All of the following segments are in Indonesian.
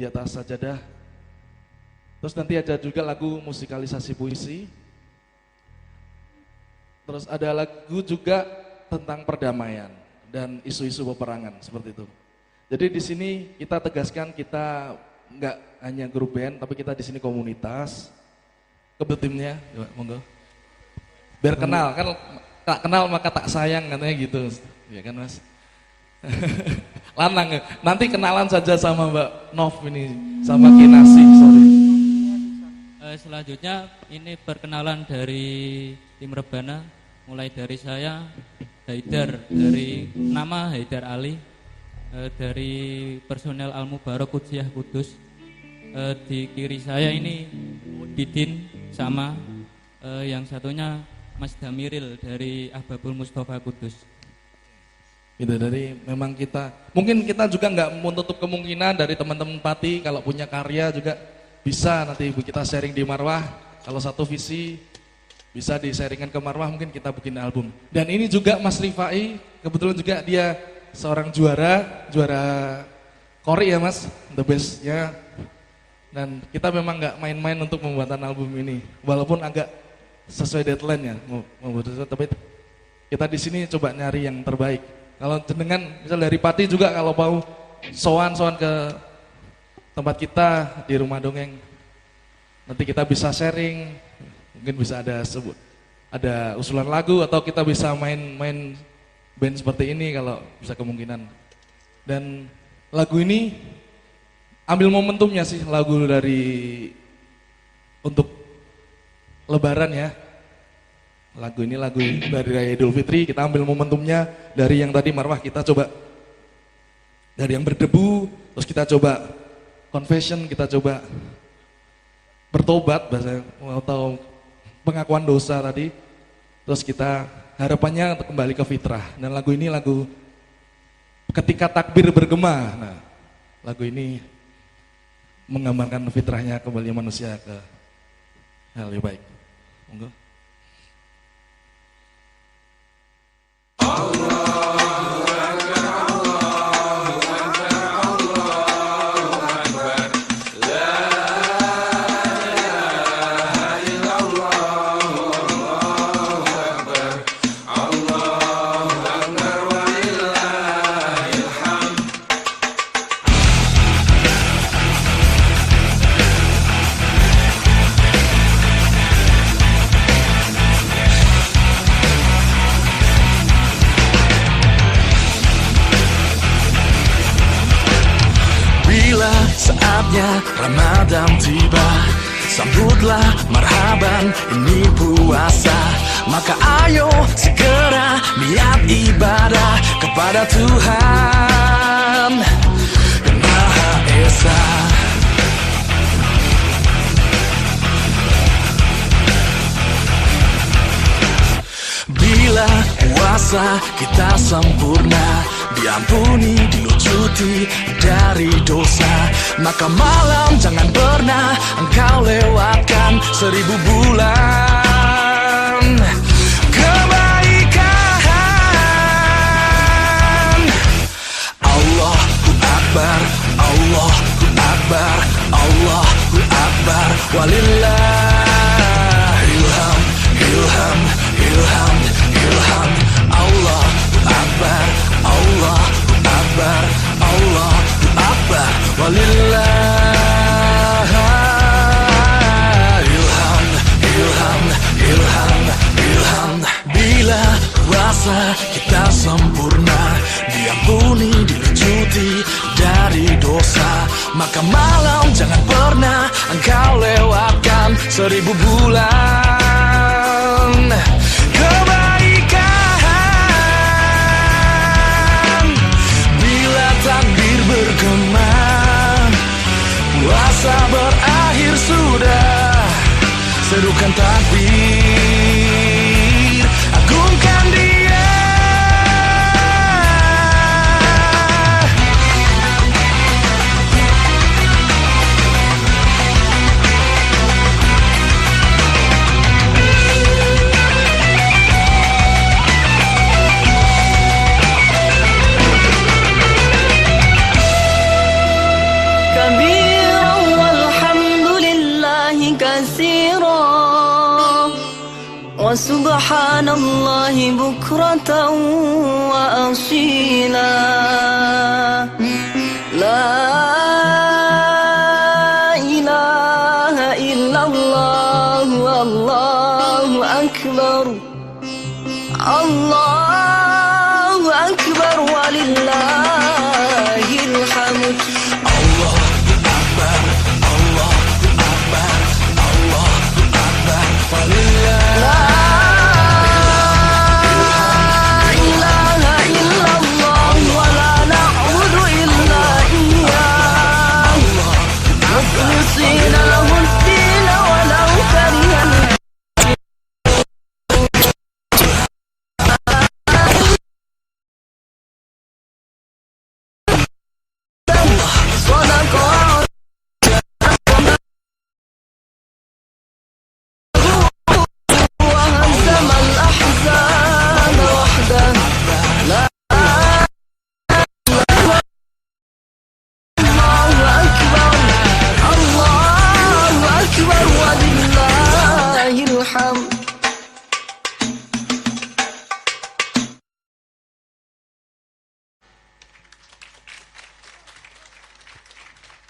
di atas sajadah. Terus nanti ada juga lagu musikalisasi puisi. Terus ada lagu juga tentang perdamaian dan isu-isu peperangan seperti itu. Jadi di sini kita tegaskan kita nggak hanya grup band, tapi kita di sini komunitas. Kebut timnya, coba monggo. Biar kenal kan, tak kenal maka tak sayang katanya gitu, ya kan Mas. Lanang, nanti kenalan saja sama Mbak Nov ini, sama Kinasi, sorry. Selanjutnya ini perkenalan dari tim Rebana, mulai dari saya Haidar, dari nama Haidar Ali, dari personel Al Mubarok Kudsiyah Kudus. Di kiri saya ini Didin sama yang satunya Mas Damiril dari Ahbabul Mustafa Kudus. Gitu, dari memang kita, mungkin kita juga nggak menutup kemungkinan dari teman-teman Pati kalau punya karya juga bisa nanti kita sharing di Marwah. Kalau satu visi bisa di-sharingkan ke Marwah, mungkin kita bikin album. Dan ini juga Mas Rifai, kebetulan juga dia seorang juara Kori ya Mas, the best ya. Dan kita memang nggak main-main untuk pembuatan album ini, walaupun agak sesuai deadline ya, tapi kita di sini coba nyari yang terbaik. Kalau jenengan misal dari Pati juga kalau mau sowan ke tempat kita di Rumah Dongeng, nanti kita bisa sharing, mungkin bisa ada usulan lagu atau kita bisa main band seperti ini kalau bisa kemungkinan. Dan lagu ini ambil momentumnya sih, lagu untuk Lebaran ya. Lagu ini lagu dari Raya Idul Fitri, kita ambil momentumnya dari yang tadi Marwah, kita coba dari yang berdebu, terus kita coba confession, kita coba bertobat bahasa atau pengakuan dosa tadi. Terus kita harapannya untuk kembali ke fitrah. Dan lagu ini lagu ketika takbir bergema. Nah, lagu ini menggambarkan fitrahnya kembali manusia ke hal yang baik. Monggo. Saatnya Ramadan tiba, sambutlah marhaban ini puasa. Maka ayo segera niat ibadah kepada Tuhan yang Maha Esa. Bila puasa kita sempurna, diampuni, dilucuti dari dosa, maka malam jangan pernah engkau lewatkan 1000 bulan kebaikan. Allahu Akbar, Allahu Akbar, Allahu Akbar, walillahil hamd, ilham, ilham, ilham. Allahu Akbar, Allahu Akbar, Allahu Akbar, walillahil hamd, ilham, ilham, ilham. Bila puasa kita sempurna, diampuni, dilucuti dari dosa, maka malam jangan pernah engkau lewatkan 1000 bulan kebaikan. Bila takbir bergema, puasa berakhir sudah, serukan takbir, agungkan Dia. Kami وسبحان الله بكرة وأصيلا لا إله إلا الله والله أكبر الله أكبر ولله الحمد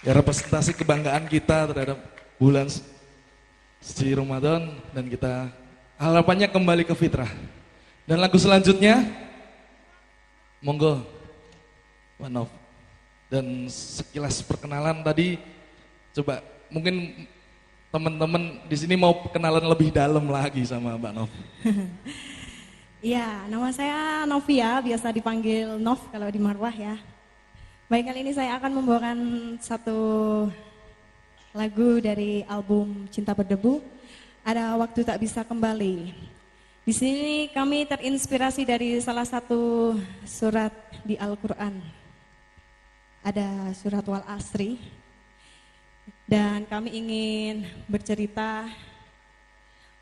Ya, representasi kebanggaan kita terhadap bulan suci Ramadan, dan kita harapannya kembali ke fitrah. Dan lagu selanjutnya, monggo Pak Nov. Dan sekilas perkenalan tadi, coba mungkin teman-teman di sini mau kenalan lebih dalam lagi sama Mbak Nov. Iya, nama saya Novia, biasa dipanggil Nov kalau di Marwah ya. Baik, kali ini saya akan membawakan satu lagu dari album Cinta Berdebu, ada Waktu Tak Bisa Kembali. Di sini kami terinspirasi dari salah satu surat di Al-Quran. Ada surat Wal Asri. Dan kami ingin bercerita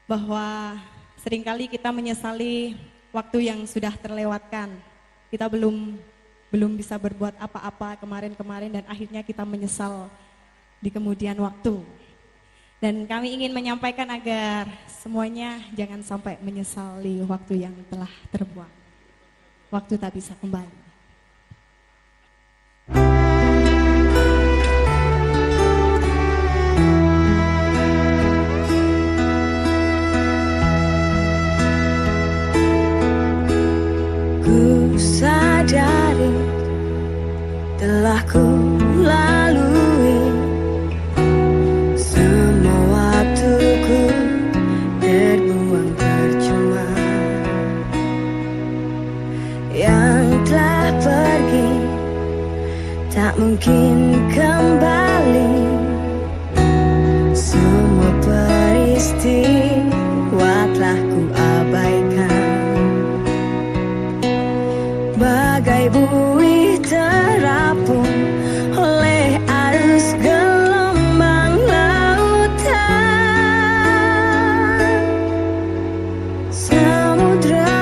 bahwa seringkali kita menyesali waktu yang sudah terlewatkan. Kita belum bisa berbuat apa-apa kemarin-kemarin dan akhirnya kita menyesal di kemudian waktu. Dan kami ingin menyampaikan agar semuanya jangan sampai menyesali waktu yang telah terbuang. Waktu tak bisa kembali. Ku sadari telah ku lalui semua waktuku terbuang percuma. Yang telah pergi tak mungkin kembali. Semua peristiwa telah ku abaikan. Bagai buih terapung oleh arus gelombang lautan samudra.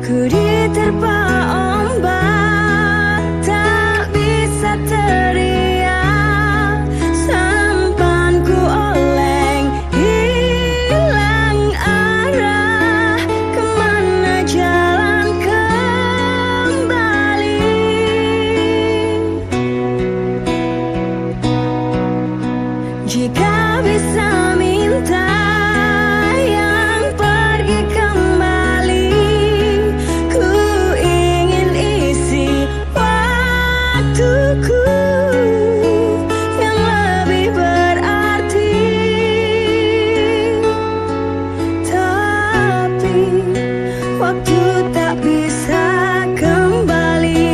Ku diterpa ombak, tak bisa teriak. Sampanku oleng hilang arah, kemana jalan kembali? Jika bisa minta yang pergi kembali, ku ingin isi waktuku yang lebih berarti. Tapi waktu tak bisa kembali.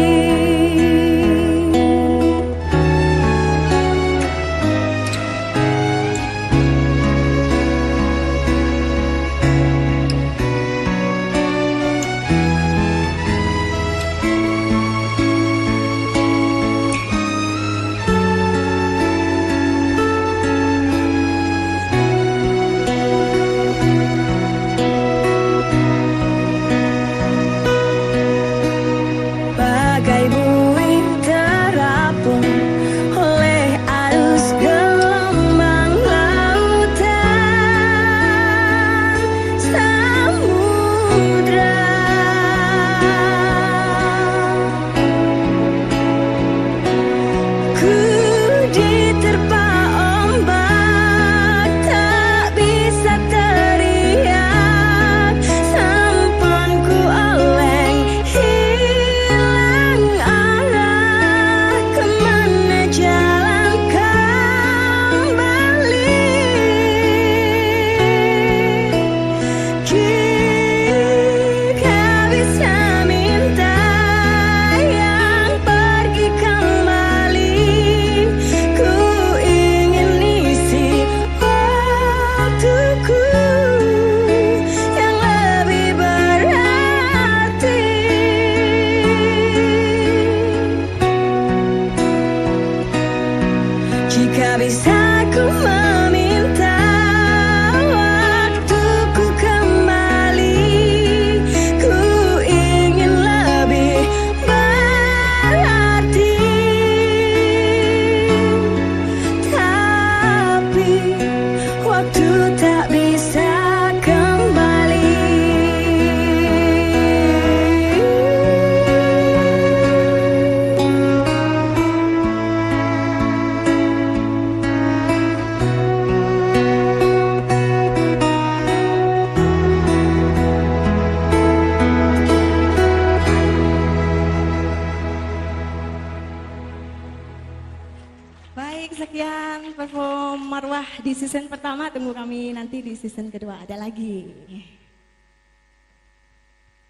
Marwah di season pertama, tunggu kami nanti di season kedua, ada lagi.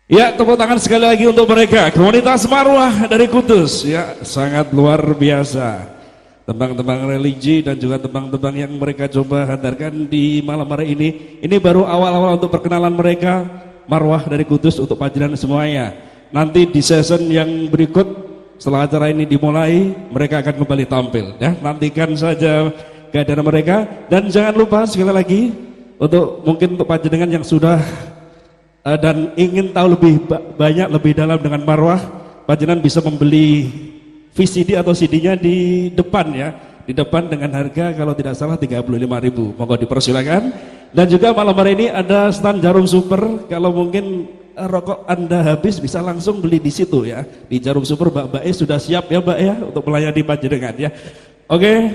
Ya, tepuk tangan sekali lagi untuk mereka, komunitas Marwah dari Kudus. Ya, sangat luar biasa. Tembang-tembang religi dan juga tembang-tembang yang mereka coba hadirkan di malam hari ini. Ini baru awal-awal untuk perkenalan mereka, Marwah dari Kudus untuk pelajaran semuanya. Nanti di season yang berikut setelah acara ini dimulai, mereka akan kembali tampil. Ya, nantikan saja kehadiran mereka. Dan jangan lupa sekali lagi untuk mungkin untuk panjenengan yang sudah dan ingin tahu lebih banyak lebih dalam dengan Marwah, panjenengan bisa membeli VCD atau CD-nya di depan ya, di depan dengan harga kalau tidak salah 35.000. Monggo dipersilakan. Dan juga malam hari ini ada stand Jarum Super. Kalau mungkin rokok Anda habis bisa langsung beli di situ ya. Di Jarum Super Mbak E sudah siap ya Mbak ya untuk melayani panjenengan ya. Oke,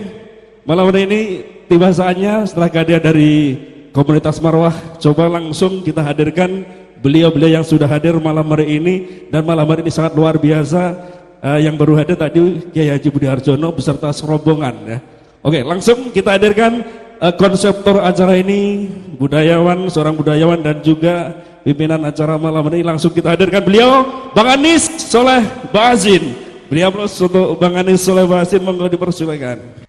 malam hari ini tiba saatnya setelah kehadiran dari komunitas Marwah, coba langsung kita hadirkan beliau-beliau yang sudah hadir malam hari ini. Dan malam hari ini sangat luar biasa. Yang baru hadir tadi Kiai Haji Budi Harjono beserta serombongan ya. Oke, langsung kita hadirkan konseptor acara ini, budayawan, seorang budayawan dan juga pimpinan acara malam ini. Langsung kita hadirkan beliau, Bang Anis Soleh Bazin. Beliau untuk Bang Anis Soleh Bazin, monggo dipersilakan.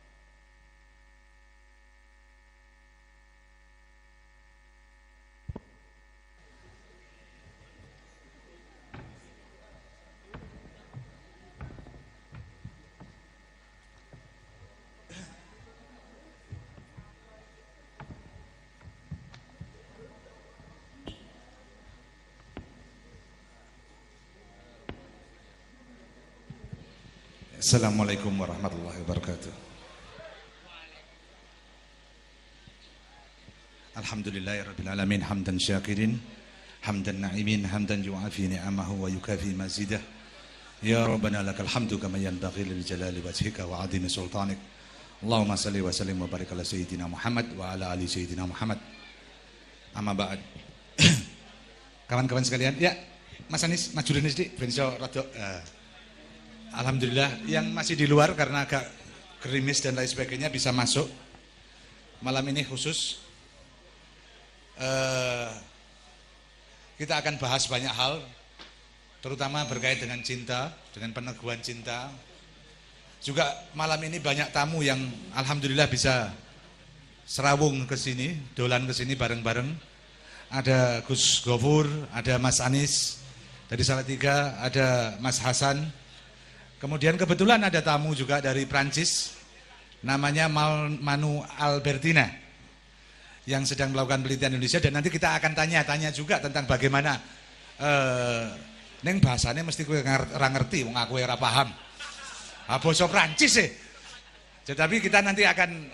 Assalamualaikum warahmatullahi wabarakatuh. Alhamdulillahirabbil alamin, hamdan syakirin, hamdan na'imin, hamdan yu'afi ni'amahu wa yukafi mazidah. Ya Rabbana lakal hamdu kama yanbaghi lil jalali wajhika wa 'azimi sultanik. Allahumma salli wa sallim wa barik ala sayyidina Muhammad wa ala ali sayyidina Muhammad. Amma ba'd. Kawan-kawan sekalian, ya Mas Anis maju dene sithik ben iso rada alhamdulillah yang masih di luar karena agak gerimis dan lain sebagainya bisa masuk. Malam ini khusus kita akan bahas banyak hal, terutama berkait dengan cinta, dengan peneguhan cinta. Juga malam ini banyak tamu yang alhamdulillah bisa serawung ke sini, dolan ke sini bareng-bareng. Ada Gus Gofur, ada Mas Anis dari Salatiga, ada Mas Hasan. Kemudian kebetulan ada tamu juga dari Prancis, namanya Manu Albertina, yang sedang melakukan penelitian Indonesia. Dan nanti kita akan tanya-tanya juga tentang bagaimana neng bahasanya mesti kowe ora ngerti, wong aku ora paham. Basa Prancis sih. Tetapi kita nanti akan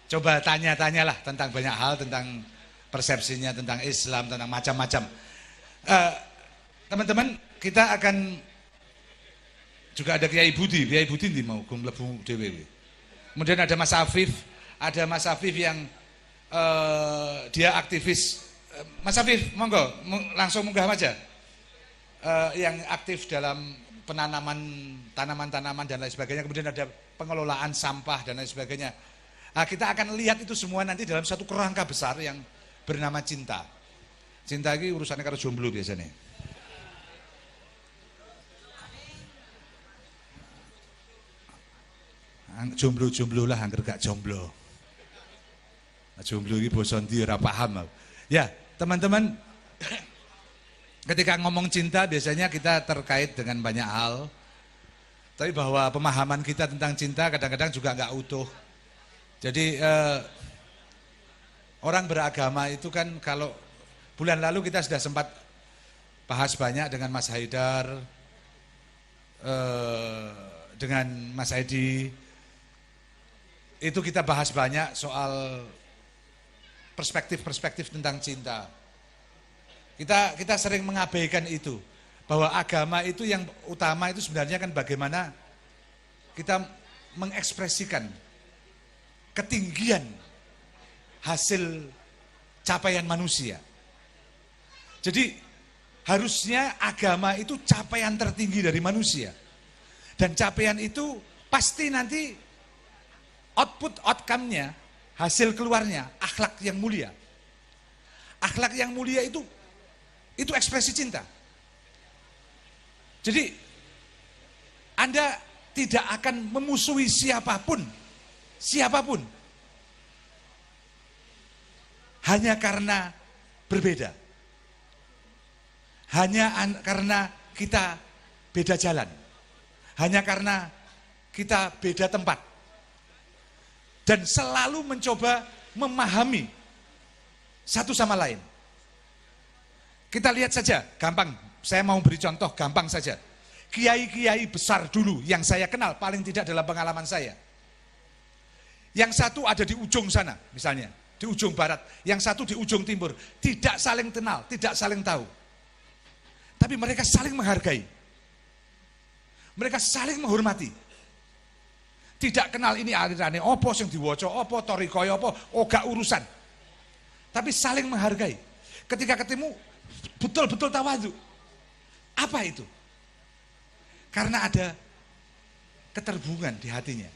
coba tanya-tanya lah tentang banyak hal, tentang persepsinya, tentang Islam, tentang macam-macam. Teman-teman, kita akan juga ada Kiai Budi ndi mau gum mlebu dhewe. Kemudian ada Mas Afif yang dia aktivis. Mas Afif, monggo langsung munggah aja. Yang aktif dalam penanaman tanaman-tanaman dan lain sebagainya. Kemudian ada pengelolaan sampah dan lain sebagainya. Nah, kita akan lihat itu semua nanti dalam satu kerangka besar yang bernama cinta. Cinta ini urusannya karo jomblo biasanya. Jomblo lah, angger gak jomblo. Jomblo ini bosan dia ora paham. Ya, teman-teman, ketika ngomong cinta biasanya kita terkait dengan banyak hal. Tapi bahwa pemahaman kita tentang cinta kadang-kadang juga nggak utuh. Jadi orang beragama itu kan, kalau bulan lalu kita sudah sempat bahas banyak dengan Mas Haidar, dengan Mas Edi. Itu kita bahas banyak soal perspektif-perspektif tentang cinta. Kita sering mengabaikan itu, bahwa agama itu yang utama itu sebenarnya kan bagaimana kita mengekspresikan ketinggian hasil capaian manusia. Jadi harusnya agama itu capaian tertinggi dari manusia. Dan capaian itu pasti nanti outcome-nya, hasil keluarnya, akhlak yang mulia. Akhlak yang mulia itu ekspresi cinta. Jadi Anda tidak akan memusuhi siapapun, hanya karena berbeda. Hanya karena kita beda jalan. Hanya karena kita beda tempat. Dan selalu mencoba memahami satu sama lain. Kita lihat saja, gampang. Saya mau beri contoh, gampang saja. Kiai-kiai besar dulu yang saya kenal, paling tidak dalam pengalaman saya. Yang satu ada di ujung sana, misalnya, di ujung barat. Yang satu di ujung timur. Tidak saling kenal, tidak saling tahu. Tapi mereka saling menghargai. Mereka saling menghormati. Tidak kenal ini alirannya opo, sing diwoco opo, torikoyo opo, gak urusan. Tapi saling menghargai. Ketika ketemu, betul-betul tawadhu. Apa itu? Karena ada keterhubungan di hatinya.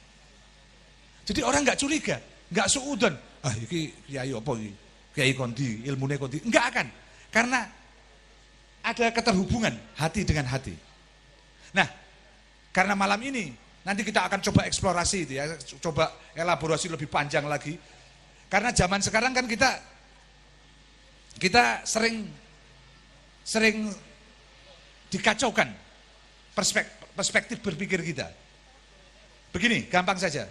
Jadi orang nggak curiga, nggak suudon. Iki kiai apa iki? Kiai kondi, ilmune kondi. Enggak akan. Karena ada keterhubungan hati dengan hati. Nah, karena malam ini nanti kita akan coba eksplorasi itu ya, coba elaborasi lebih panjang lagi. Karena zaman sekarang kan kita sering dikacaukan perspektif berpikir kita. Begini, gampang saja.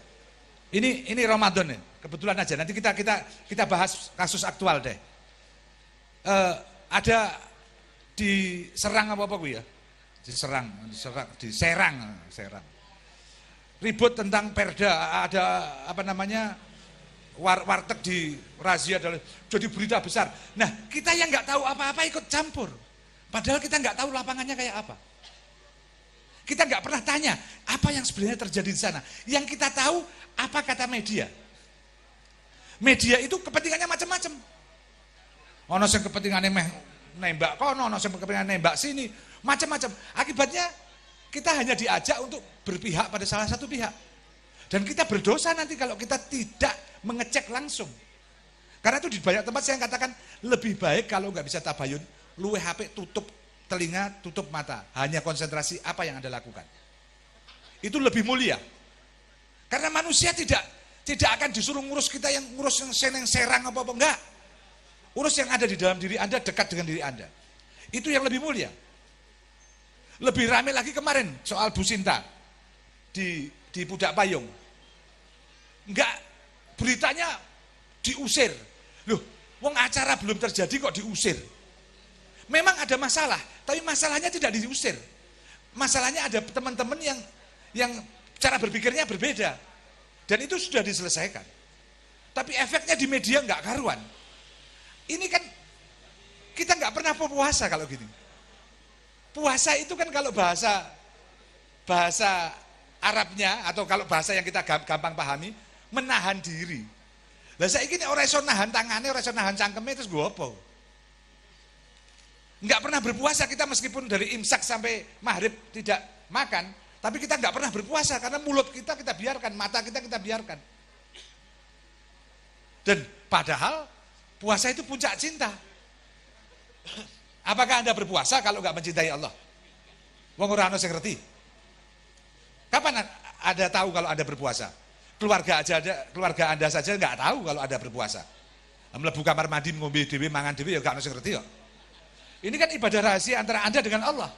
Ini Ramadan nih, kebetulan aja. Nanti kita bahas kasus aktual deh. Ada di Serang apa gue ya? Di Serang. Ribut tentang perda, ada apa namanya? Warteg di razia, jadi berita besar. Nah, kita yang nggak tahu apa-apa ikut campur. Padahal kita nggak tahu lapangannya kayak apa. Kita nggak pernah tanya apa yang sebenarnya terjadi di sana. Yang kita tahu apa kata media. Media itu kepentingannya macam-macam. Ono sing kepentingannya nembak kono, ono sing kepentingannya nembak sini, macam-macam. Akibatnya kita hanya diajak untuk berpihak pada salah satu pihak. Dan kita berdosa nanti kalau kita tidak mengecek langsung. Karena itu di banyak tempat saya katakan lebih baik kalau nggak bisa tabayun, luwe HP, tutup telinga, tutup mata, hanya konsentrasi apa yang Anda lakukan. Itu lebih mulia. Karena manusia tidak akan disuruh ngurus kita yang ngurus yang serang apa-apa, enggak. Urus yang ada di dalam diri Anda, dekat dengan diri Anda. Itu yang lebih mulia. Lebih ramai lagi kemarin soal Bu Sinta di Pudak Payung. Enggak, beritanya diusir. Loh, wong acara belum terjadi kok diusir. Memang ada masalah, tapi masalahnya tidak diusir. Masalahnya ada teman-teman yang cara berpikirnya berbeda. Dan itu sudah diselesaikan. Tapi efeknya di media enggak karuan. Ini kan kita enggak pernah puasa kalau gini. Puasa itu kan kalau bahasa Arabnya atau kalau bahasa yang kita gampang pahami, menahan diri. Lah saiki nek ora iso nahan tangane, ora iso nahan cangkeme terus gue apa? Enggak pernah berpuasa kita meskipun dari imsak sampai maghrib tidak makan, tapi kita enggak pernah berpuasa karena mulut kita biarkan, mata kita biarkan. Dan padahal puasa itu puncak cinta. Apakah Anda berpuasa kalau enggak mencintai Allah? Wong ora ono sing ngerti. Kapan Anda tahu kalau Anda berpuasa? Keluarga Anda saja enggak tahu kalau Anda berpuasa. Mlebu kamar mandi ngombe dhewe mangan dhewe ya gak ono sing ngerti kok. Ini kan ibadah rahasia antara Anda dengan Allah.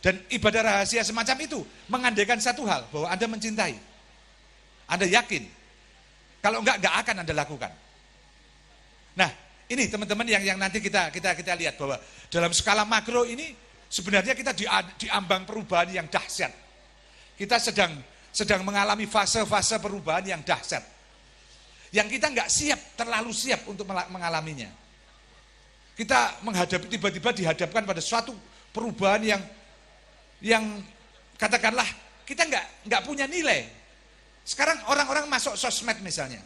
Dan ibadah rahasia semacam itu mengandaikan satu hal, bahwa Anda mencintai. Anda yakin. Kalau enggak akan Anda lakukan. Nah, ini teman-teman yang nanti kita lihat bahwa dalam skala makro ini sebenarnya kita di ambang perubahan yang dahsyat. Kita sedang mengalami fase-fase perubahan yang dahsyat. Yang kita enggak terlalu siap untuk mengalaminya. Kita tiba-tiba dihadapkan pada suatu perubahan yang katakanlah kita enggak punya nilai. Sekarang orang-orang masuk sosmed misalnya.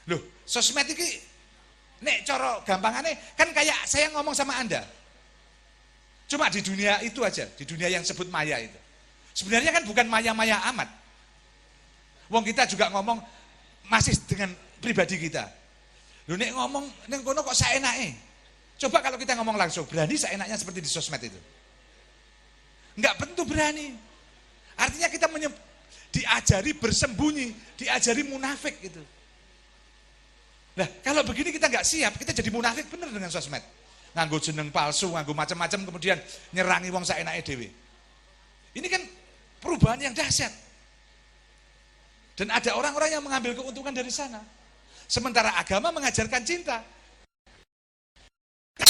Loh, sosmed ini nek cara gampangannya kan kayak saya ngomong sama Anda. Cuma di dunia itu aja, di dunia yang sebut maya itu. Sebenarnya kan bukan maya-maya amat. Wong kita juga ngomong masih dengan pribadi kita. Lho nek ngomong ning kono kok saenake. Coba kalau kita ngomong langsung, berani seenaknya seperti di sosmed itu. Enggak tentu berani. Artinya kita diajari bersembunyi, diajari munafik gitu. Nah, kalau begini kita nggak siap, kita jadi munafik bener dengan sosmed. Nganggo jeneng palsu, nganggo macam-macam, kemudian nyerangi wong saenake dhewe. Ini kan perubahan yang dahsyat. Dan ada orang-orang yang mengambil keuntungan dari sana. Sementara agama mengajarkan cinta.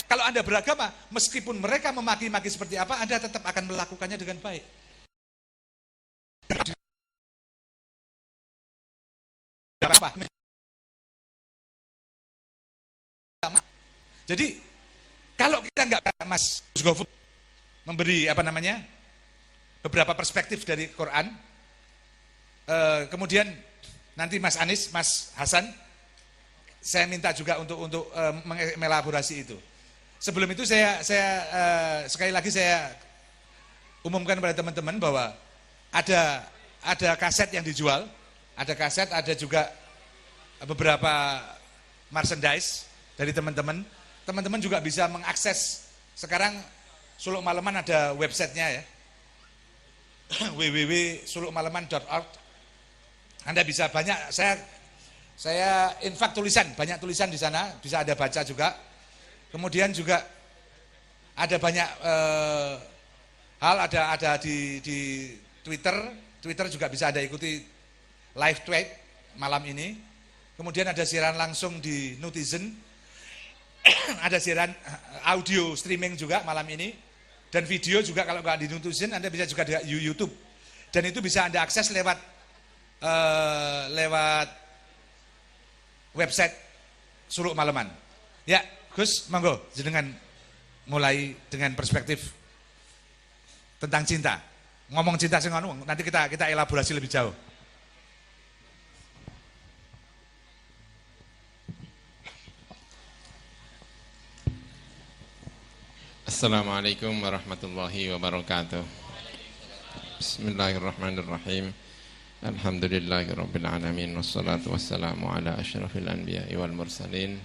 Kalau Anda beragama, meskipun mereka memaki-maki seperti apa, Anda tetap akan melakukannya dengan baik. Apa? Jadi kalau kita nggak, Mas Gofur memberi beberapa perspektif dari Quran, kemudian nanti Mas Anies, Mas Hasan, saya minta juga untuk mengelaborasi itu. Sebelum itu saya sekali lagi saya umumkan kepada teman-teman bahwa ada kaset yang dijual, ada kaset, ada juga beberapa merchandise dari teman-teman. Teman-teman juga bisa mengakses. Sekarang Suluk Maleman ada websitenya ya, www.sulukmaleman.org. Anda bisa banyak, saya infak tulisan, banyak tulisan di sana, bisa Anda baca juga. Kemudian juga ada banyak hal, ada di Twitter juga bisa Anda ikuti live tweet malam ini. Kemudian ada siaran langsung di Netizen. Ada siaran audio streaming juga malam ini, dan video juga kalau nggak di Netizen Anda bisa juga di YouTube, dan itu bisa Anda akses lewat website Suluk Maleman. Ya, Gus, monggo jenengan mulai dengan perspektif tentang cinta. Ngomong cinta sing ngono, nanti kita elaborasi lebih jauh. Assalamualaikum warahmatullahi wabarakatuh. Bismillahirrahmanirrahim. Alhamdulillahirabbil alamin, wassalatu wassalamu ala asyrafil anbiya'i wal mursalin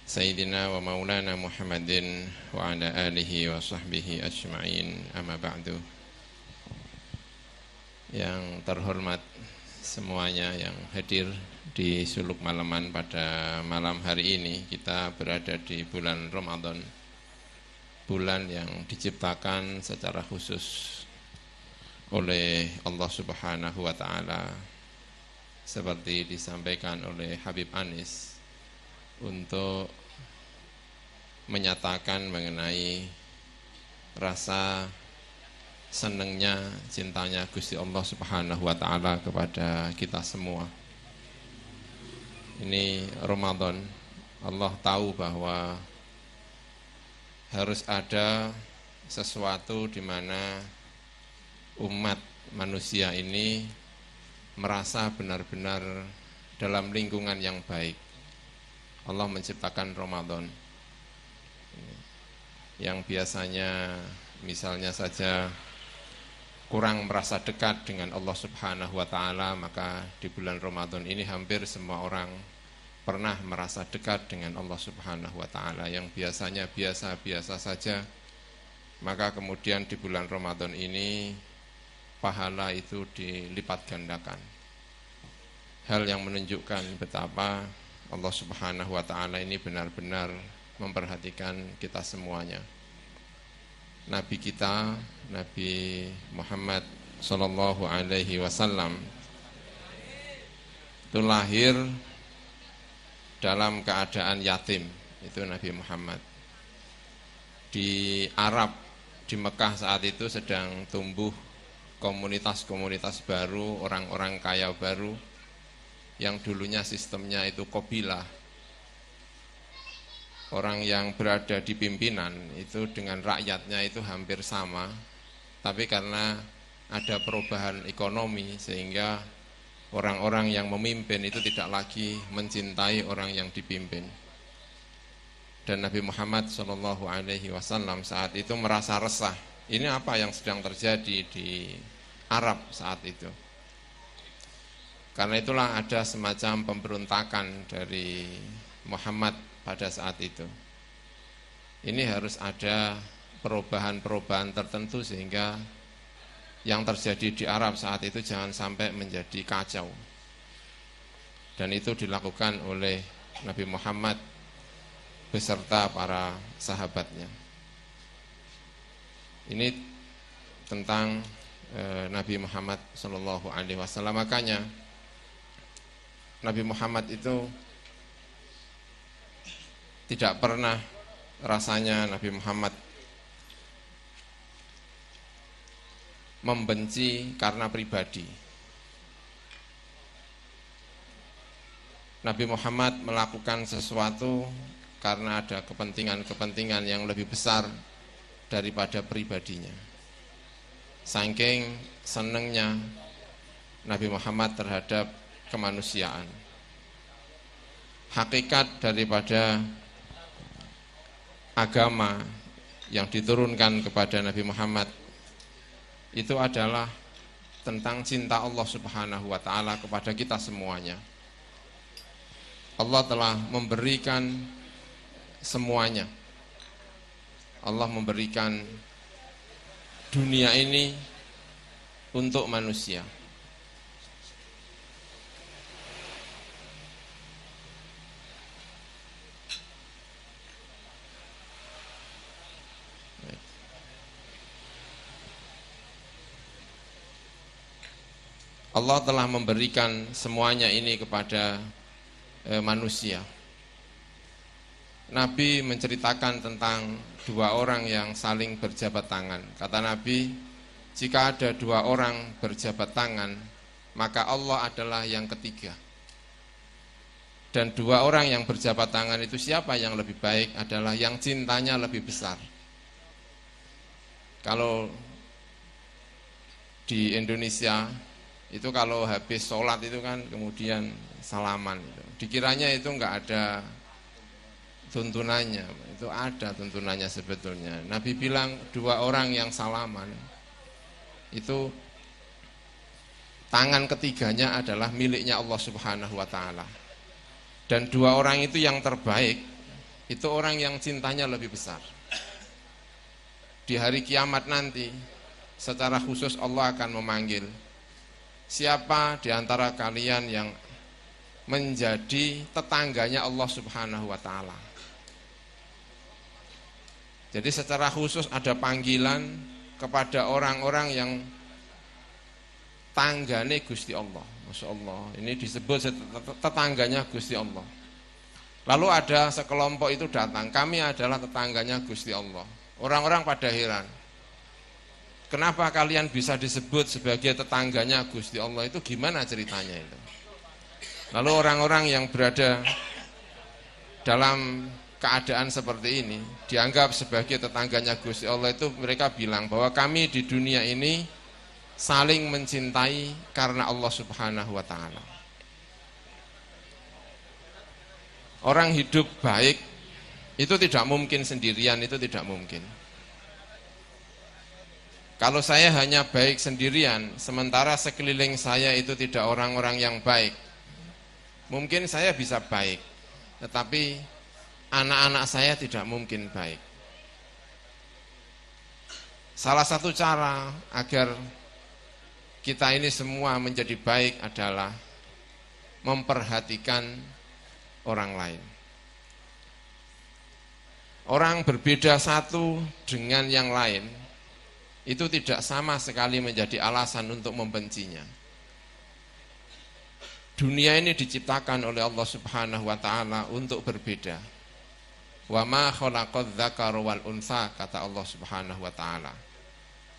sayyidina wa maulana Muhammadin wa ala alihi wa sahbihi ajma'in. Amma ba'du. Yang terhormat semuanya yang hadir di Suluk Maleman pada malam hari ini, kita berada di bulan Ramadan, bulan yang diciptakan secara khusus oleh Allah Subhanahu wa Ta'ala, seperti disampaikan oleh Habib Anis, untuk menyatakan mengenai rasa senangnya, cintanya Gusti Allah Subhanahu wa Ta'ala kepada kita semua. Ini Ramadan, Allah tahu bahwa harus ada sesuatu di mana umat manusia ini merasa benar-benar dalam lingkungan yang baik. Allah menciptakan Ramadan yang biasanya misalnya saja kurang merasa dekat dengan Allah Subhanahu wa Ta'ala, maka di bulan Ramadan ini hampir semua orang pernah merasa dekat dengan Allah Subhanahu wa Ta'ala. Yang biasanya biasa-biasa saja, maka kemudian di bulan Ramadan ini pahala itu dilipat gandakan. Hal yang menunjukkan betapa Allah Subhanahu wa Ta'ala ini benar-benar memperhatikan kita semuanya. Nabi kita, Nabi Muhammad sallallahu alaihi wasallam itu lahir dalam keadaan yatim, itu Nabi Muhammad. Di Arab, di Mekah saat itu sedang tumbuh komunitas-komunitas baru, orang-orang kaya baru, yang dulunya sistemnya itu qabilah. Orang yang berada di pimpinan itu dengan rakyatnya itu hampir sama, tapi karena ada perubahan ekonomi sehingga orang-orang yang memimpin itu tidak lagi mencintai orang yang dipimpin. Dan Nabi Muhammad SAW saat itu merasa resah. Ini apa yang sedang terjadi di Arab saat itu. Karena itulah ada semacam pemberontakan dari Muhammad pada saat itu. Ini harus ada perubahan-perubahan tertentu sehingga yang terjadi di Arab saat itu jangan sampai menjadi kacau. Dan itu dilakukan oleh Nabi Muhammad beserta para sahabatnya. Ini tentang Nabi Muhammad SAW. Makanya Nabi Muhammad itu tidak pernah rasanya Nabi Muhammad membenci karena pribadi. Nabi Muhammad melakukan sesuatu karena ada kepentingan-kepentingan yang lebih besar daripada pribadinya. Saking senengnya Nabi Muhammad terhadap kemanusiaan. Hakikat daripada agama yang diturunkan kepada Nabi Muhammad itu adalah tentang cinta Allah Subhanahu wa taala kepada kita semuanya. Allah telah memberikan semuanya. Allah memberikan dunia ini untuk manusia. Allah telah memberikan semuanya ini kepada manusia. Nabi menceritakan tentang dua orang yang saling berjabat tangan. Kata Nabi, jika ada dua orang berjabat tangan, maka Allah adalah yang ketiga. Dan dua orang yang berjabat tangan itu siapa yang lebih baik adalah yang cintanya lebih besar. Kalau di Indonesia itu kalau habis sholat itu kan kemudian salaman gitu. Dikiranya itu enggak ada tuntunannya, itu ada tuntunannya sebetulnya. Nabi bilang dua orang yang salaman itu tangan ketiganya adalah miliknya Allah Subhanahu wa taala. Dan dua orang itu yang terbaik itu orang yang cintanya lebih besar. Di hari kiamat nanti secara khusus Allah akan memanggil, siapa di antara kalian yang menjadi tetangganya Allah Subhanahu wa taala. Jadi secara khusus ada panggilan kepada orang-orang yang tanggane Gusti Allah. Masya Allah, ini disebut tetangganya Gusti Allah. Lalu ada sekelompok itu datang, kami adalah tetangganya Gusti Allah. Orang-orang pada heran, kenapa kalian bisa disebut sebagai tetangganya Gusti Allah, itu gimana ceritanya itu? Lalu orang-orang yang berada dalam keadaan seperti ini dianggap sebagai tetangganya Gusti Allah itu mereka bilang bahwa kami di dunia ini saling mencintai karena Allah Subhanahu wa taala. Orang hidup baik itu tidak mungkin sendirian, itu tidak mungkin. Kalau saya hanya baik sendirian sementara sekeliling saya itu tidak orang-orang yang baik, mungkin saya bisa baik, tetapi anak-anak saya tidak mungkin baik. Salah satu cara agar kita ini semua menjadi baik adalah memperhatikan orang lain. Orang berbeda satu dengan yang lain itu tidak sama sekali menjadi alasan untuk membencinya. Dunia ini diciptakan oleh Allah Subhanahu wa taala untuk berbeda. Wa ma khalaqadz dzakara wal untha, kata Allah Subhanahu wa taala.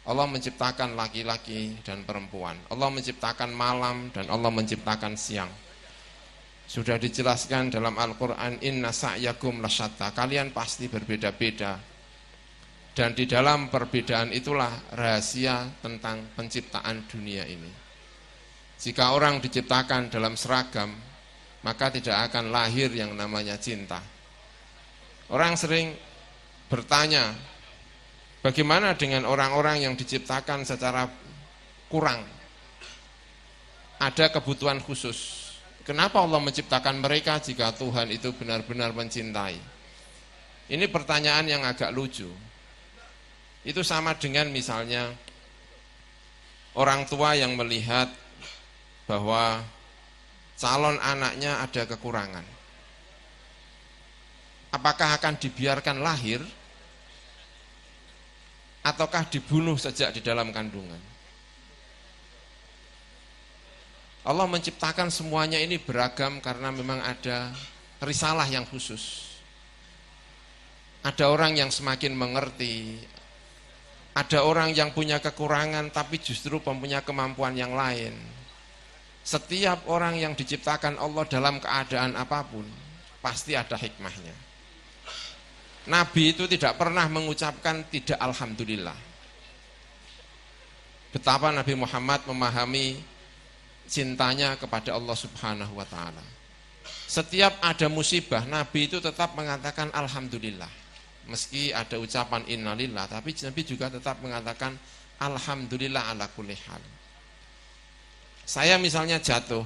Allah menciptakan laki-laki dan perempuan. Allah menciptakan malam dan Allah menciptakan siang. Sudah dijelaskan dalam Al-Qur'an, inna sa'yakum lasyatta, kalian pasti berbeda-beda. Dan di dalam perbedaan itulah rahasia tentang penciptaan dunia ini. Jika orang diciptakan dalam seragam, maka tidak akan lahir yang namanya cinta. Orang sering bertanya, bagaimana dengan orang-orang yang diciptakan secara kurang? ada kebutuhan khusus. Kenapa Allah menciptakan mereka jika Tuhan itu benar-benar mencintai? Ini pertanyaan yang agak lucu. Itu sama dengan misalnya orang tua yang melihat bahwa calon anaknya ada kekurangan. Apakah akan dibiarkan lahir ataukah dibunuh sejak di dalam kandungan? Allah menciptakan semuanya ini beragam karena memang ada risalah yang khusus. Ada orang yang semakin mengerti, ada orang yang punya kekurangan tapi justru mempunyai kemampuan yang lain. Setiap orang yang diciptakan Allah dalam keadaan apapun pasti ada hikmahnya. Nabi itu tidak pernah mengucapkan tidak alhamdulillah. Betapa Nabi Muhammad memahami cintanya kepada Allah Subhanahu wa taala. Setiap ada musibah, Nabi itu tetap mengatakan alhamdulillah. Meski ada ucapan innalillah, tapi Nabi juga tetap mengatakan alhamdulillah ala kulli hal. Saya misalnya jatuh,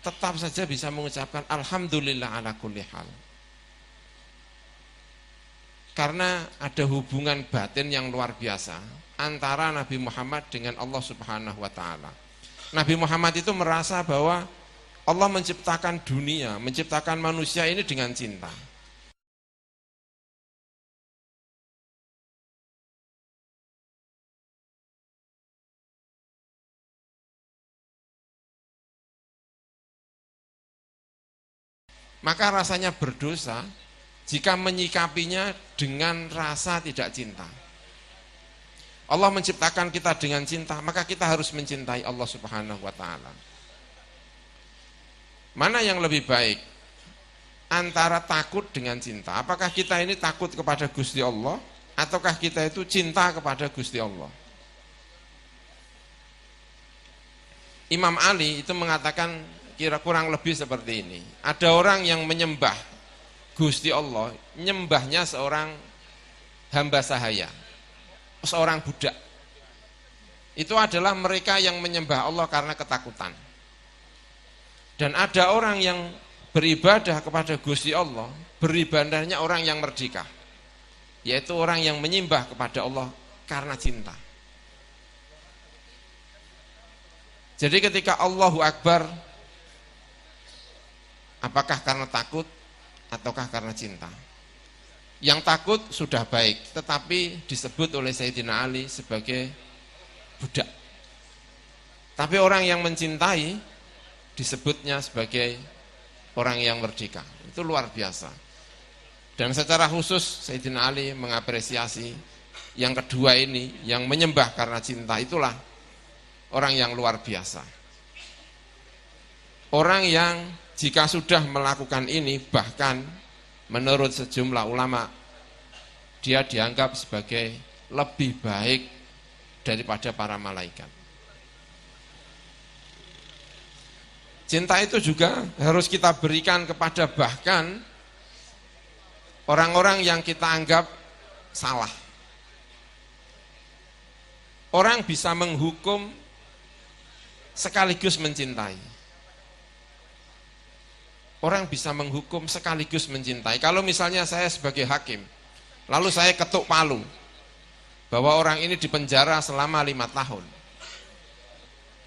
tetap saja bisa mengucapkan alhamdulillah ala kulli hal. Karena ada hubungan batin yang luar biasa antara Nabi Muhammad dengan Allah Subhanahu wa taala. Nabi Muhammad itu merasa bahwa Allah menciptakan dunia, menciptakan manusia ini dengan cinta. Maka rasanya berdosa jika menyikapinya dengan rasa tidak cinta. Allah menciptakan kita dengan cinta, maka kita harus mencintai Allah Subhanahu wa taala. Mana yang lebih baik antara takut dengan cinta? Apakah kita ini takut kepada Gusti Allah ataukah kita itu cinta kepada Gusti Allah? Imam Ali itu mengatakan kurang lebih seperti ini. Ada orang yang menyembah Gusti Allah, nyembahnya seorang hamba sahaya, seorang budak. Itu adalah mereka yang menyembah Allah karena ketakutan. Dan ada orang yang beribadah kepada Gusti Allah, beribadahnya orang yang merdeka, yaitu orang yang menyembah kepada Allah karena cinta. Jadi ketika Allahu Akbar, apakah karena takut ataukah karena cinta? Yang takut sudah baik, tetapi disebut oleh Sayyidina Ali sebagai budak. Tapi orang yang mencintai disebutnya sebagai orang yang merdeka. Itu luar biasa. Dan secara khusus Sayyidina Ali mengapresiasi yang kedua ini, yang menyembah karena cinta, itulah orang yang luar biasa. Orang yang jika sudah melakukan ini, bahkan menurut sejumlah ulama, dia dianggap sebagai lebih baik daripada para malaikat. Cinta itu juga harus kita berikan kepada bahkan orang-orang yang kita anggap salah. Orang bisa menghukum sekaligus mencintai. Orang bisa menghukum sekaligus mencintai. Kalau misalnya saya sebagai hakim, lalu saya ketuk palu bahwa orang ini dipenjara selama 5 tahun.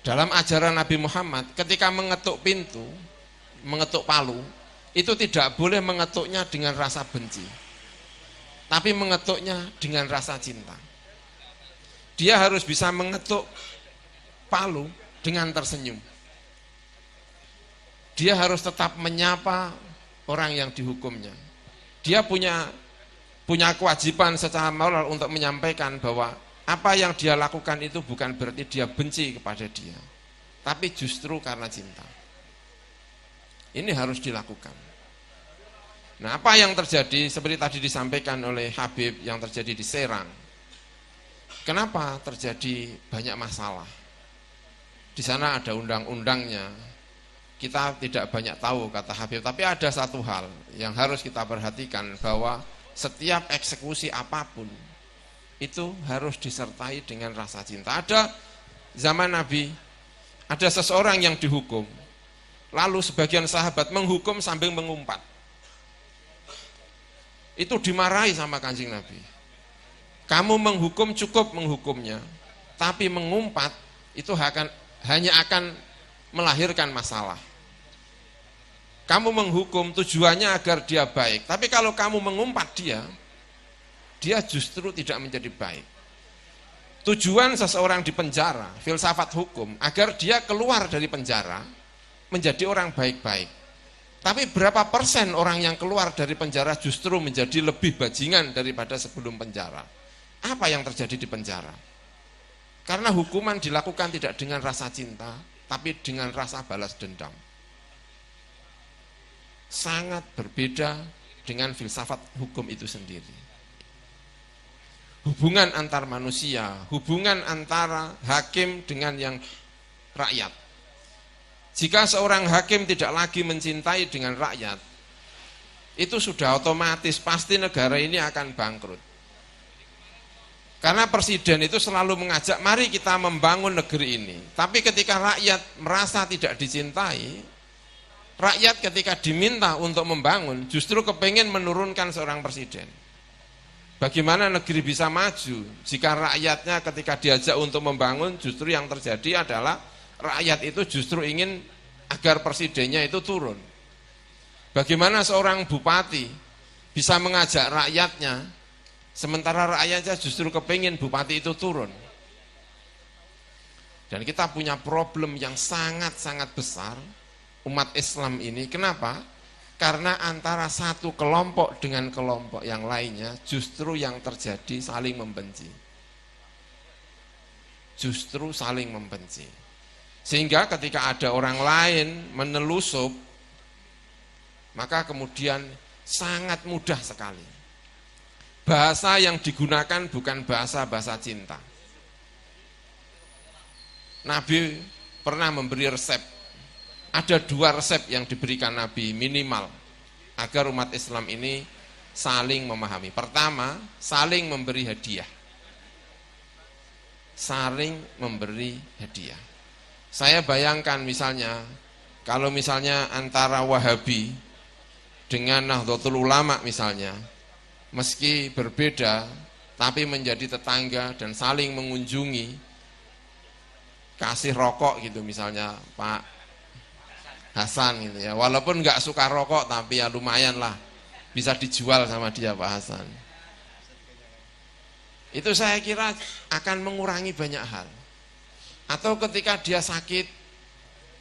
Dalam ajaran Nabi Muhammad, ketika mengetuk pintu, mengetuk palu, itu tidak boleh mengetuknya dengan rasa benci, tapi mengetuknya dengan rasa cinta. Dia harus bisa mengetuk palu dengan tersenyum. Dia harus tetap menyapa orang yang dihukumnya. Dia punya kewajiban secara moral untuk menyampaikan bahwa apa yang dia lakukan itu bukan berarti dia benci kepada dia, tapi justru karena cinta. Ini harus dilakukan. Nah, apa yang terjadi seperti tadi disampaikan oleh Habib yang terjadi di Serang. Kenapa terjadi banyak masalah? Di sana ada undang-undangnya. Kita tidak banyak tahu, kata Habib, tapi ada satu hal yang harus kita perhatikan, bahwa setiap eksekusi apapun itu harus disertai dengan rasa cinta. Ada zaman Nabi, ada seseorang yang dihukum, lalu sebagian sahabat menghukum sambil mengumpat. Itu dimarahi sama Kanjeng Nabi. Kamu menghukum cukup menghukumnya, tapi mengumpat itu hanya akan melahirkan masalah. Kamu menghukum tujuannya agar dia baik, tapi kalau kamu mengumpat dia justru tidak menjadi baik. Tujuan seseorang di penjara, filsafat hukum, agar dia keluar dari penjara menjadi orang baik-baik. Tapi berapa persen orang yang keluar dari penjara justru menjadi lebih bajingan daripada sebelum penjara? Apa yang terjadi di penjara? Karena hukuman dilakukan tidak dengan rasa cinta, tapi dengan rasa balas dendam. Sangat berbeda dengan filsafat hukum itu sendiri. Hubungan antar manusia, hubungan antara hakim dengan yang rakyat. Jika seorang hakim tidak lagi mencintai dengan rakyat, itu sudah otomatis pasti negara ini akan bangkrut. Karena presiden itu selalu mengajak, mari kita membangun negeri ini. Tapi ketika rakyat merasa tidak dicintai, rakyat ketika diminta untuk membangun, justru kepengen menurunkan seorang presiden. Bagaimana negeri bisa maju jika rakyatnya ketika diajak untuk membangun, justru yang terjadi adalah rakyat itu justru ingin agar presidennya itu turun. Bagaimana seorang bupati bisa mengajak rakyatnya, sementara rakyatnya justru kepingin bupati itu turun. Dan kita punya problem yang sangat-sangat besar, umat Islam ini. Kenapa? Karena antara satu kelompok dengan kelompok yang lainnya justru yang terjadi saling membenci. Justru saling membenci. Sehingga ketika ada orang lain menelusup, maka kemudian sangat mudah sekali. Bahasa yang digunakan bukan bahasa cinta. Nabi pernah memberi resep. Ada 2 resep yang diberikan Nabi minimal agar umat Islam ini saling memahami. Pertama, saling memberi hadiah. Saling memberi hadiah. Saya bayangkan misalnya, kalau misalnya antara Wahabi dengan Nahdlatul Ulama misalnya, meski berbeda tapi menjadi tetangga dan saling mengunjungi, kasih rokok gitu misalnya Pak Hasan gitu ya, walaupun nggak suka rokok tapi ya lumayan lah bisa dijual sama dia Pak Hasan. Itu saya kira akan mengurangi banyak hal. Atau ketika dia sakit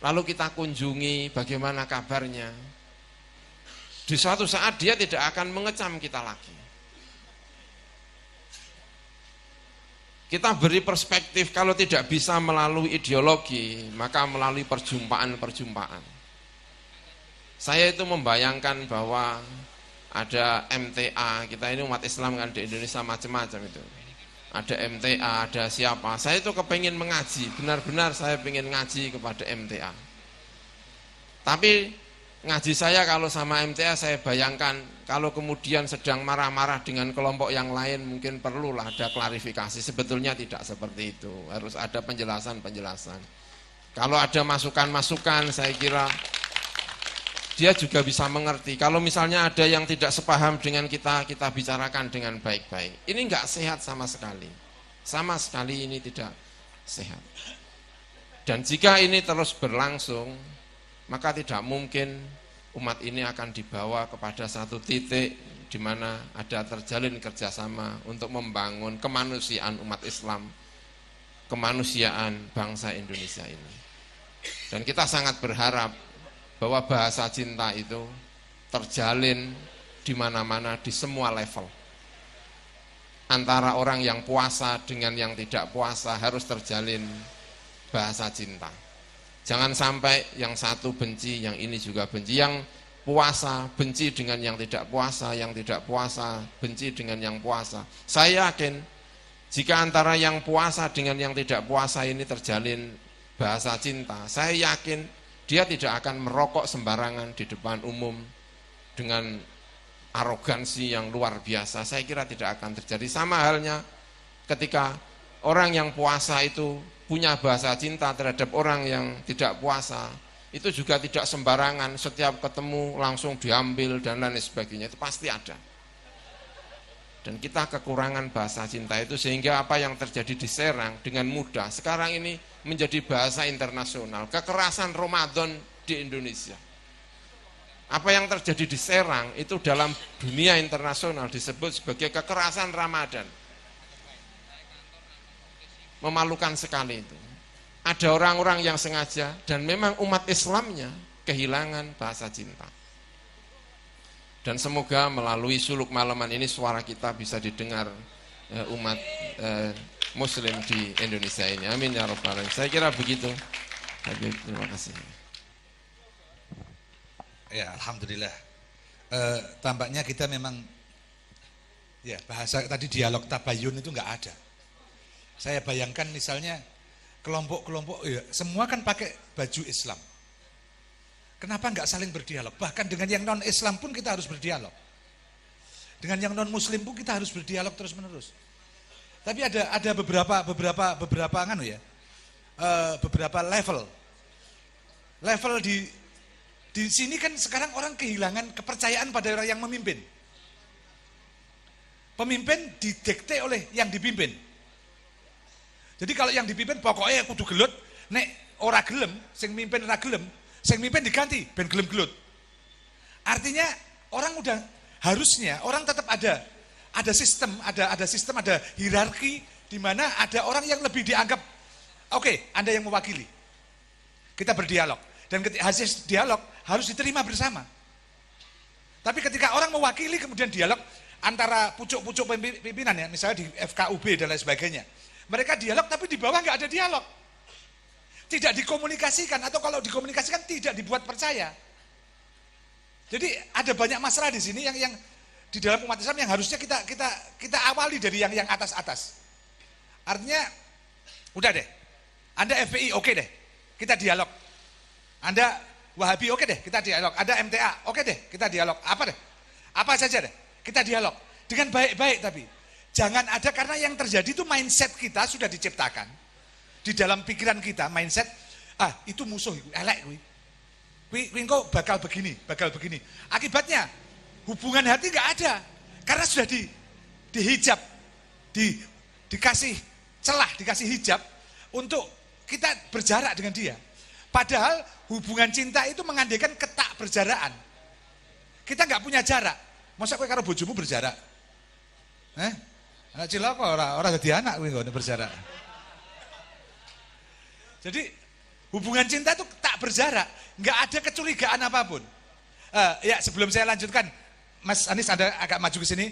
lalu kita kunjungi bagaimana kabarnya, di suatu saat dia tidak akan mengecam kita lagi. Kita beri perspektif, kalau tidak bisa melalui ideologi maka melalui perjumpaan-perjumpaan. Saya itu membayangkan bahwa ada MTA, kita ini umat Islam kan di Indonesia macam-macam itu. Ada MTA, ada siapa. Saya itu kepengen mengaji, benar-benar saya pengen ngaji kepada MTA. Tapi ngaji saya kalau sama MTA saya bayangkan, kalau kemudian sedang marah-marah dengan kelompok yang lain mungkin perlulah ada klarifikasi. Sebetulnya tidak seperti itu, harus ada penjelasan-penjelasan. Kalau ada masukan-masukan saya kira dia juga bisa mengerti. Kalau misalnya ada yang tidak sepaham dengan kita bicarakan dengan baik-baik. Ini enggak sehat sama sekali. Sama sekali ini tidak sehat. Dan jika ini terus berlangsung, maka tidak mungkin umat ini akan dibawa kepada satu titik di mana ada terjalin kerjasama untuk membangun kemanusiaan umat Islam, kemanusiaan bangsa Indonesia ini. Dan kita sangat berharap bahwa bahasa cinta itu terjalin di mana-mana, di semua level. Antara orang yang puasa dengan yang tidak puasa harus terjalin bahasa cinta. Jangan sampai yang satu benci, yang ini juga benci. Yang puasa benci dengan yang tidak puasa, yang tidak puasa benci dengan yang puasa. Saya yakin jika antara yang puasa dengan yang tidak puasa ini terjalin bahasa cinta, saya yakin dia tidak akan merokok sembarangan di depan umum dengan arogansi yang luar biasa. Saya kira tidak akan terjadi. Sama halnya ketika orang yang puasa itu punya bahasa cinta terhadap orang yang tidak puasa, itu juga tidak sembarangan, setiap ketemu langsung diambil dan lain sebagainya, itu pasti ada. Dan kita kekurangan bahasa cinta itu, sehingga apa yang terjadi di Serang dengan mudah sekarang ini menjadi bahasa internasional. Kekerasan Ramadan di Indonesia, apa yang terjadi di Serang itu dalam dunia internasional disebut sebagai kekerasan Ramadan. Memalukan sekali itu. Ada orang-orang yang sengaja, dan memang umat Islamnya kehilangan bahasa cinta. Dan semoga melalui suluk malaman ini suara kita bisa didengar umat muslim di Indonesia ini. Amin ya rabbal alamin. Saya kira begitu. Habib, terima kasih. Ya, alhamdulillah. Tampaknya kita memang, ya bahasa tadi dialog tabayun itu nggak ada. Saya bayangkan misalnya kelompok-kelompok, ya, semua kan pakai baju Islam. Kenapa nggak saling berdialog? Bahkan dengan yang non-Islam pun kita harus berdialog. Dengan yang non-Muslim pun kita harus berdialog terus-menerus. Tapi ada beberapa nganu ya, beberapa level. Level di sini kan sekarang orang kehilangan kepercayaan pada orang yang memimpin. Pemimpin didikte oleh yang dipimpin. Jadi kalau yang dipimpin pokoknya kudu gelut, nek ora gelem, sing mimpin ora gelem, sing mimpin diganti ben gelem gelut. Artinya orang udah harusnya orang tetap ada sistem, ada hierarki di mana ada orang yang lebih dianggap oke, Anda yang mewakili. Kita berdialog dan hasil dialog harus diterima bersama. Tapi ketika orang mewakili kemudian dialog antara pucuk-pucuk pimpinan ya, misalnya di FKUB dan lain sebagainya. Mereka dialog tapi di bawah nggak ada dialog. Tidak dikomunikasikan, atau kalau dikomunikasikan tidak dibuat percaya. Jadi ada banyak masalah di sini yang di dalam umat Islam yang harusnya kita awali dari yang atas-atas. Artinya udah deh. Anda FPI oke deh. Kita dialog. Anda Wahabi oke deh, kita dialog. Ada MTA oke deh, kita dialog. Apa deh? Apa saja deh. Kita dialog dengan baik-baik tapi jangan ada, karena yang terjadi itu mindset kita sudah diciptakan. Di dalam pikiran kita, mindset, itu musuh, elek kuwi. Kuwi engko bakal begini. Akibatnya hubungan hati nggak ada. Karena sudah dihijab, dikasih celah, dikasih hijab untuk kita berjarak dengan dia. Padahal hubungan cinta itu mengandaikan ketak berjaraan. Kita nggak punya jarak. Masa kowe karo bojomu berjarak? Anak cilaka ora dadi anak kuwi nggone berjarak. Jadi hubungan cinta itu tak berjarak, nggak ada kecurigaan apapun. Ya sebelum saya lanjutkan, Mas Anies ada agak maju ke sini.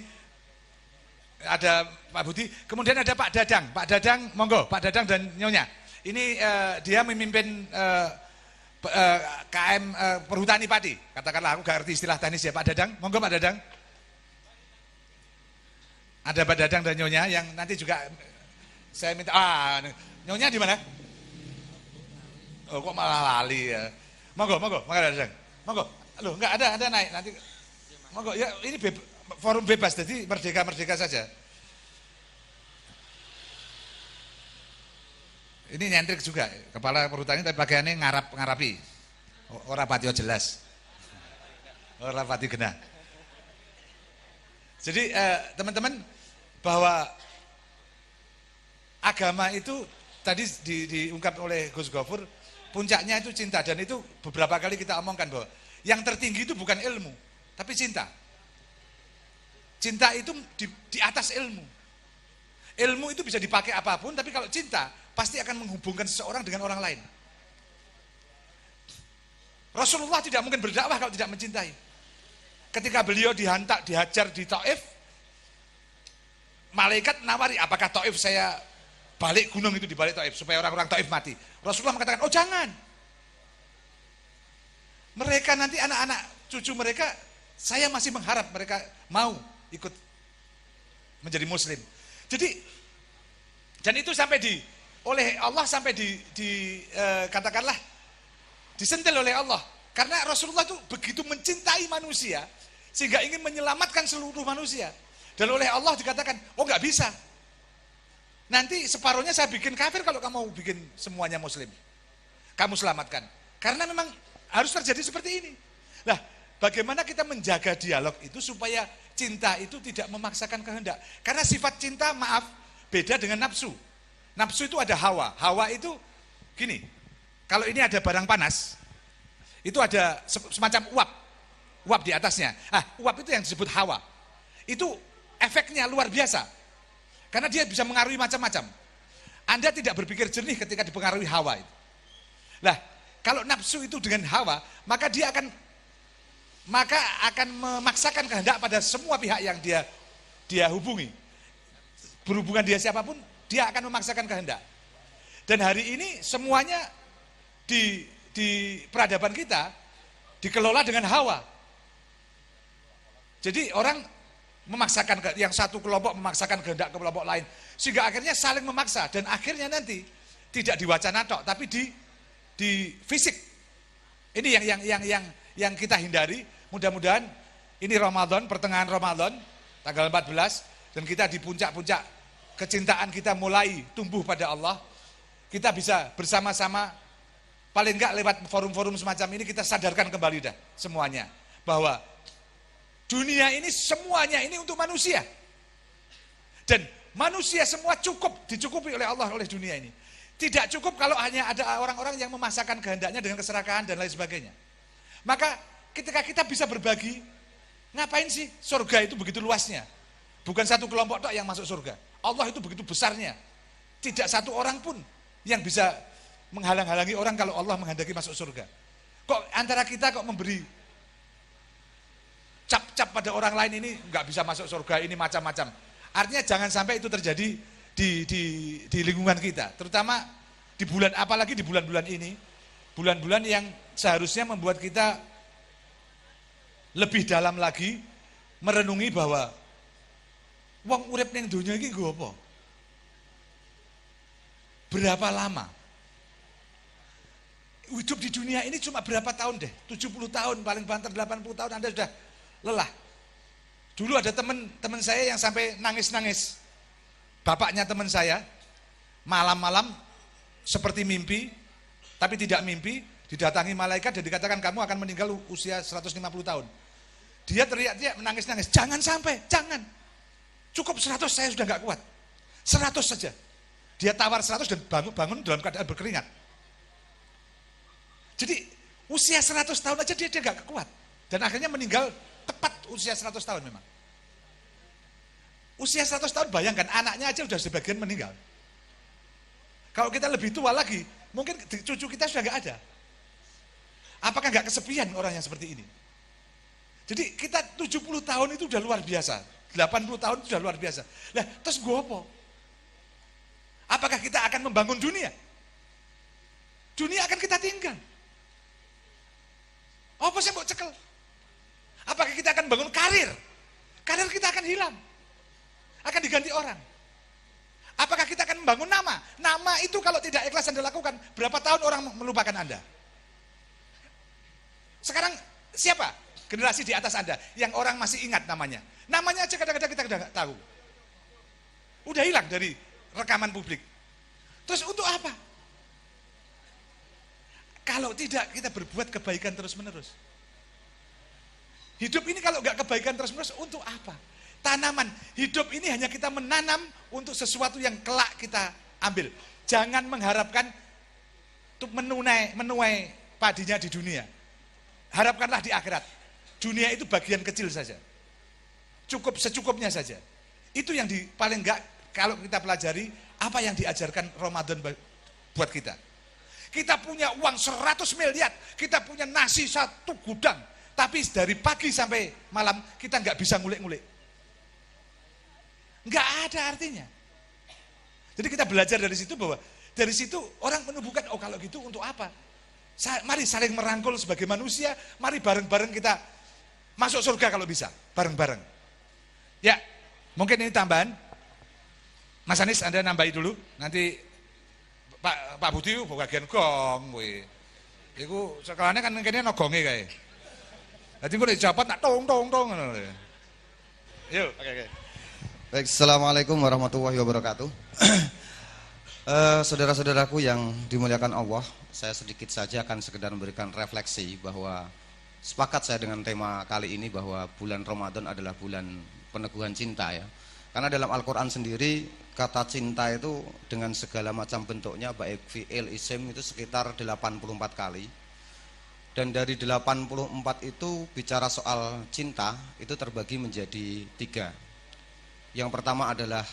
Ada Pak Budi, kemudian ada Pak Dadang. Pak Dadang, monggo, Pak Dadang dan Nyonya. Ini dia memimpin KM Perhutani Padi. Katakanlah aku gak ngerti istilah teknis ya, Pak Dadang. Monggo Pak Dadang. Ada Pak Dadang dan Nyonya yang nanti juga saya minta. Nyonya di mana? Oh kok malah lali ya. Monggo Dadang. Monggo. Loh enggak ada naik nanti. Monggo ya, ini forum bebas jadi merdeka saja. Ini nyentrik juga, kepala perhutani tapi pakaiannya ngarapi. Ora patio jelas. Ora pati genah. Jadi teman-teman, bahwa agama itu tadi diungkap oleh Gus Gofur, puncaknya itu cinta, dan itu beberapa kali kita omongkan bahwa yang tertinggi itu bukan ilmu, tapi cinta. Cinta itu di atas ilmu. Ilmu itu bisa dipakai apapun, tapi kalau cinta pasti akan menghubungkan seseorang dengan orang lain. Rasulullah tidak mungkin berdakwah kalau tidak mencintai. Ketika beliau dihajar di Taif, malaikat nawari, apakah Taif saya balik gunung itu, di balik Taif supaya orang-orang Taif mati. Rasulullah mengatakan, oh jangan. Mereka nanti anak-anak cucu mereka, saya masih mengharap mereka mau ikut menjadi muslim. Jadi, dan itu sampai oleh Allah sampai katakanlah disentil oleh Allah. Karena Rasulullah itu begitu mencintai manusia sehingga ingin menyelamatkan seluruh manusia. Dan oleh Allah dikatakan, oh nggak bisa. Nanti separuhnya saya bikin kafir kalau kamu mau bikin semuanya muslim. Kamu selamatkan. Karena memang harus terjadi seperti ini. Nah, bagaimana kita menjaga dialog itu supaya cinta itu tidak memaksakan kehendak. Karena sifat cinta, maaf, beda dengan nafsu. Nafsu itu ada hawa. Hawa itu gini, kalau ini ada barang panas, itu ada semacam uap. Uap di atasnya. Uap itu yang disebut hawa. Itu efeknya luar biasa. Karena dia bisa mengaruhi macam-macam. Anda tidak berpikir jernih ketika dipengaruhi hawa itu. Nah, kalau nafsu itu dengan hawa, maka dia akan memaksakan kehendak pada semua pihak yang dia hubungi. Berhubungan dia siapapun, dia akan memaksakan kehendak. Dan hari ini semuanya di peradaban kita dikelola dengan hawa. Jadi orang memaksakan, yang satu kelompok memaksakan kehendak ke kelompok lain, sehingga akhirnya saling memaksa, dan akhirnya nanti tidak di wacana tok, tapi di fisik. Ini yang kita hindari. Mudah-mudahan ini Ramadan, pertengahan Ramadan, tanggal 14, dan kita di puncak-puncak kecintaan kita mulai tumbuh pada Allah. Kita bisa bersama-sama, paling enggak lewat forum-forum semacam ini, kita sadarkan kembali dah semuanya, bahwa dunia ini semuanya ini untuk manusia. Dan manusia semua dicukupi oleh Allah, oleh dunia ini. Tidak cukup kalau hanya ada orang-orang yang memaksakan kehendaknya dengan keserakahan dan lain sebagainya. Maka ketika kita bisa berbagi, ngapain sih surga itu begitu luasnya? Bukan satu kelompok tok yang masuk surga. Allah itu begitu besarnya. Tidak satu orang pun yang bisa menghalang-halangi orang kalau Allah menghendaki masuk surga. Kok antara kita kok memberi cap-cap pada orang lain, ini nggak bisa masuk surga, ini macam-macam. Artinya jangan sampai itu terjadi di lingkungan kita, terutama di bulan, apalagi di bulan-bulan ini, bulan-bulan yang seharusnya membuat kita lebih dalam lagi merenungi bahwa wong urip ning donya iki nggo apa? Berapa lama? Hidup di dunia ini cuma berapa tahun deh? 70 tahun, paling banter 80 tahun Anda sudah lelah. Dulu ada teman saya yang sampai nangis-nangis. Bapaknya teman saya malam-malam seperti mimpi, tapi tidak mimpi, didatangi malaikat dan dikatakan kamu akan meninggal usia 150 tahun. Dia teriak-teriak menangis-nangis, jangan sampai, jangan. Cukup 100 saya sudah nggak kuat. 100 saja. Dia tawar 100 dan bangun dalam keadaan berkeringat. Jadi usia 100 tahun aja dia nggak kuat. Dan akhirnya meninggal tepat usia 100 tahun memang. Usia 100 tahun, bayangkan anaknya aja sudah sebagian meninggal. Kalau kita lebih tua lagi, mungkin cucu kita sudah nggak ada. Apakah nggak kesepian orang yang seperti ini? Jadi kita 70 tahun itu udah luar biasa. 80 tahun itu sudah luar biasa. Nah, terus gue apa? Apakah kita akan membangun dunia? Dunia akan kita tinggal. Apa sih mau cekel? Apakah kita akan bangun karir? Karir kita akan hilang. Akan diganti orang. Apakah kita akan membangun nama? Nama itu kalau tidak ikhlas Anda lakukan, berapa tahun orang melupakan Anda? Sekarang siapa generasi di atas Anda yang orang masih ingat namanya? Namanya aja kadang-kadang kita nggak tahu. Udah hilang dari rekaman publik. Terus untuk apa? Kalau tidak kita berbuat kebaikan terus-menerus. Hidup ini kalau nggak kebaikan terus-menerus, untuk apa? Tanaman, hidup ini hanya kita menanam untuk sesuatu yang kelak kita ambil. Jangan mengharapkan untuk menuai padinya di dunia. Harapkanlah di akhirat. Dunia itu bagian kecil saja. Cukup secukupnya saja. Itu yang paling enggak kalau kita pelajari apa yang diajarkan Ramadan buat kita. Kita punya uang 100 miliar, kita punya nasi 1 gudang, tapi dari pagi sampai malam kita nggak bisa ngulik-ngulik. Nggak ada artinya. Jadi kita belajar dari situ bahwa dari situ orang menumbuhkan, oh kalau gitu untuk apa? Mari saling merangkul sebagai manusia, mari bareng-bareng kita masuk surga kalau bisa, bareng-bareng. Ya, mungkin ini tambahan. Mas Anies, Anda nambahi dulu, nanti Pak Budi bagian gong, itu sekolahnya kan kayaknya no gonge kayak. Nanti gue dicopot, nak tong. Yuk, oke. Baik, assalamualaikum warahmatullahi wabarakatuh. Saudara-saudaraku yang dimuliakan Allah, saya sedikit saja akan sekedar memberikan refleksi bahwa sepakat saya dengan tema kali ini bahwa bulan Ramadan adalah bulan peneguhan cinta ya. Karena dalam Al-Quran sendiri kata cinta itu dengan segala macam bentuknya baik fi'il, isim itu sekitar 84 kali. Dan dari 84 itu bicara soal cinta itu terbagi menjadi 3. Yang pertama adalah